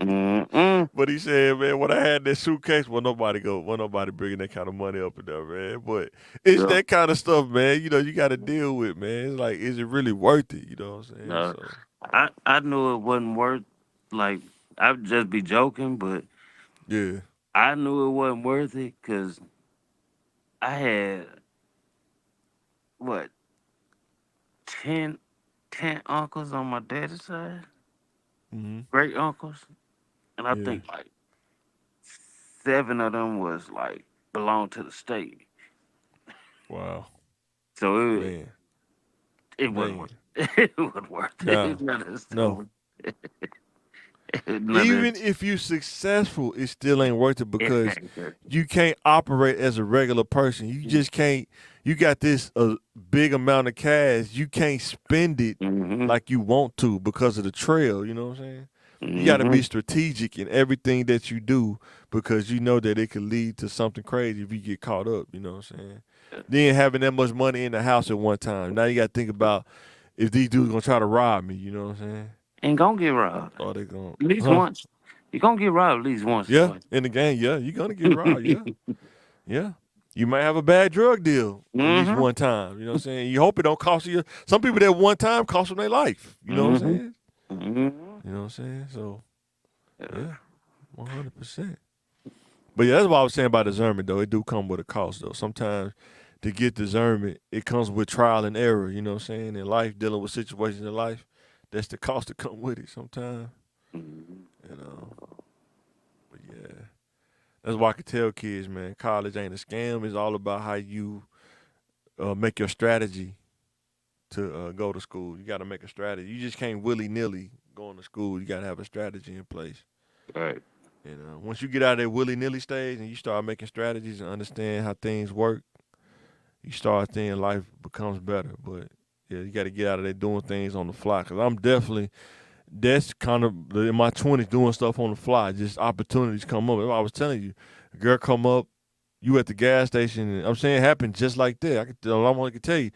E: Mm-mm.
A: But he said, man, when I had that suitcase, nobody bringing that kind of money up in there, man. But it's
E: Yeah.
A: that kind of stuff, man. You got to deal with, man. It's like, is it really worth it? You know what I'm saying?
E: No,
A: So,
E: I knew it wasn't worth. Like I'd just be joking, but
A: yeah.
E: I knew it wasn't worth it because I had what 10, 10 uncles on my daddy's side,
A: Hmm.
E: great uncles, and I
A: Yeah.
E: think like seven of them was like belong to the state.
A: Wow.
E: So
A: Man.
E: it wasn't
A: Man.
E: worth it. It wasn't worth it.
A: No.
E: None of this
A: No.
E: stuff. None of
A: Even
E: this.
A: if you successful, it still ain't worth it
E: It
A: because
E: ain't good.
A: you can't operate as a regular person. You just can't. You got this big amount of cash. You can't spend it
E: Mm-hmm.
A: like you want to because of the trail. You know what I'm saying? You got to
E: Mm-hmm.
A: be strategic in everything that you do because you know that it could lead to something crazy if you get caught up. You know what I'm saying? Then having that much money in the house at one time. Now you got to think about if these dudes gonna try to rob me. You know what I'm saying?
E: Ain't gonna get robbed.
A: Or they gonna,
E: At least
A: huh?
E: once. You're gonna get robbed at least once or
A: Yeah,
E: twice.
A: in the game, yeah, you're gonna get robbed, yeah. Yeah. You might have a bad drug deal at least
E: Mm-hmm.
A: one time. You know what I'm saying? You hope it don't cost you. Some people that one time cost them their life. You know what I'm
E: Mm-hmm.
A: saying?
E: Mm-hmm.
A: You know what I'm saying? So
E: Yeah.
A: yeah, 100%. But yeah, that's what I was saying about discernment though. It do come with a cost though. Sometimes to get discernment, it comes with trial and error. You know what I'm saying? In life, dealing with situations in life, that's the cost that come with it. Sometimes,
E: Mm-hmm.
A: you know. But yeah. That's why I can tell kids, man, college ain't a scam. It's all about how you make your strategy to go to school. You got to make a strategy. You just can't willy nilly going to school. You got to have a strategy in place.
E: Right.
A: And once you get out of that willy nilly stage and you start making strategies and understand how things work, you start thinking life becomes better. But yeah, you got to get out of there doing things on the fly. Cause that's kind of in my 20s doing stuff on the fly. Just opportunities come up. I was telling you, a girl come up, you at the gas station. And I'm saying it happened just like that. I can tell you,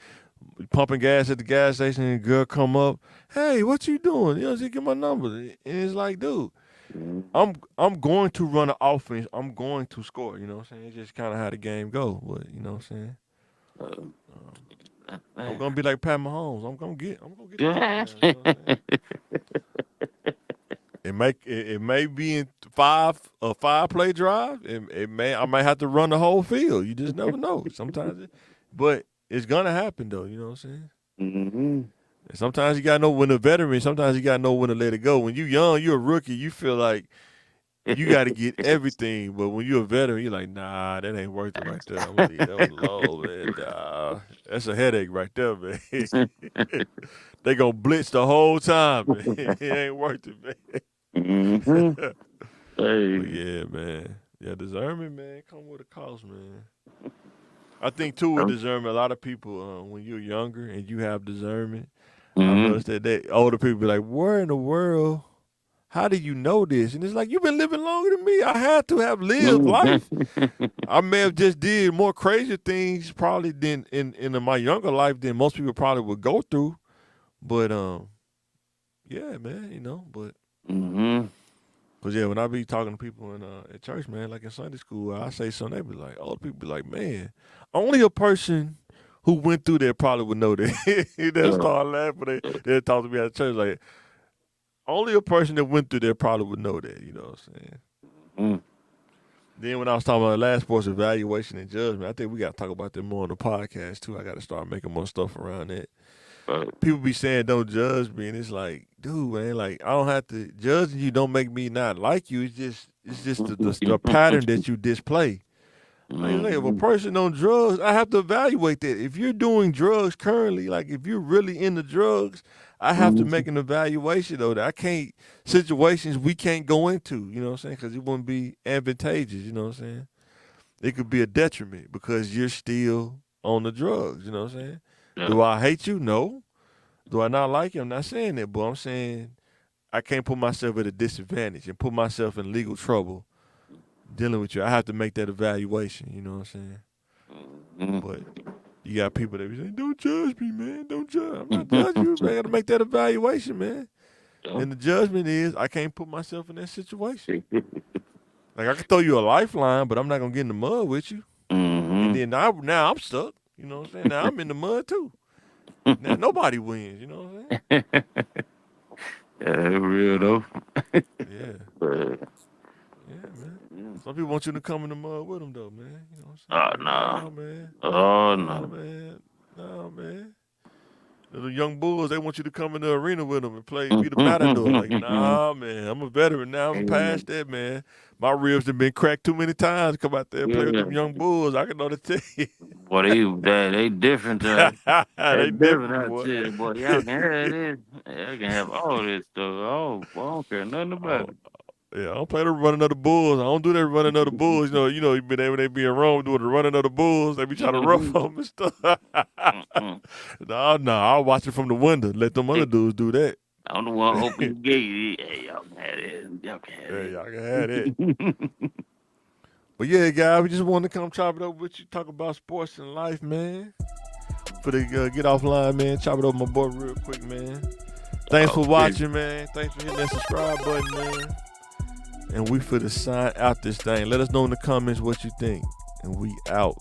A: pumping gas at the gas station, and a girl come up, hey, what you doing? She get my number, and it's like, dude,
E: Mm-hmm.
A: I'm going to run an offense. I'm going to score. You know what I'm saying? It's just kind of how the game go. But you know what I'm saying?
E: Uh,
A: I'm gonna be like Pat Mahomes. I'm gonna get the touchdown. You know what I'm saying? It may be in a 5 play drive. I might have to run the whole field. You just never know. But it's gonna happen though. You know what I'm saying?
E: Mm-hmm.
A: And sometimes you gotta know when a veteran. Sometimes you gotta know when to let it go. When you young, you're a rookie. You feel like you got to get everything. But when you're a veteran, you're like, nah, that ain't worth it right there. I'm gonna leave that one alone, man. Nah, that's a headache right there, man. They gonna blitz the whole time, man. It ain't worth it, man.
E: Mm-hmm. Hey.
A: But yeah, man. Yeah, discernment, man, come with a cost, man. I think too with discernment, a lot of people, when you're younger and you have discernment, I've noticed that older people be like, where in the world? How do you know this? And it's like, you've been living longer than me. I had to have lived life. I may have just did more crazy things probably than in my younger life than most people probably would go through. But yeah, man, you know, but cause yeah, when I be talking to people at church, man, like in Sunday school, I say something, they be like, older people be like, man, only a person who went through that probably would know that. They'll start laughing. They'll talk to me at church like, only a person that went through that probably would know that, you know what I'm saying? Then when I was talking about last sports evaluation and judgment, I think we got to talk about that more on the podcast too. I got to start making more stuff around that. People be saying don't judge me, and it's like, dude, man, like I don't have to judging you. Don't make me not like you. It's just the pattern that you display. Like if a person on drugs, I have to evaluate that. If you're doing drugs currently, like if you're really into drugs, I have to make an evaluation though. That I can't situations we can't go into. You know what I'm saying? Because it wouldn't be advantageous. You know what I'm saying? It could be a detriment because you're still on the drugs. You know what I'm saying? Yeah. Do I hate you? No. Do I not like you? I'm not saying that, but I'm saying I can't put myself at a disadvantage and put myself in legal trouble dealing with you. I have to make that evaluation. You know what I'm saying? But you got people that be saying, don't judge me, man. Don't judge. I'm not judging you, man. I got to make that evaluation, man. And the judgment is I can't put myself in that situation. Like I can throw you a lifeline, but I'm not going to get in the mud with you. And then now I'm stuck. You know what I'm saying? Now I'm in the mud too. Now nobody wins. You know what I'm saying?
E: Yeah, real though.
A: Yeah. Yeah, man. Some people want you to come in the mud with them, though, man. You know what I'm saying?
E: No,
A: man.
E: No,
A: man. No, man. The young bulls, they want you to come in the arena with them and be the matador. Like, nah, man. I'm a veteran now. I'm past that, man. My ribs have been cracked too many times. Come out there and play with them young bulls. I can know the tell you.
E: Boy, they different.
A: They different, boy.
E: Shit, boy. Y'all can have this. Y'all can have all this stuff. Oh, I don't care nothing about it.
A: Yeah, I don't play the running of the bulls. I don't do that running of the bulls. You know, when they be in Rome doing the running of the bulls, they be trying to rough them and stuff. No, I'll watch it from the window. Let them other dudes do that.
E: I'm the one open the gate. Hey, y'all can have it. Y'all can have it.
A: Y'all can have it. But yeah, guys, we just wanted to come chop it up with you, talk about sports and life, man. For the get offline, man. Chop it up with my boy real quick, man. Thanks for watching, man. Thanks for hitting that subscribe button, man. And we for the sign out this thing. Let us know in the comments what you think. And we out.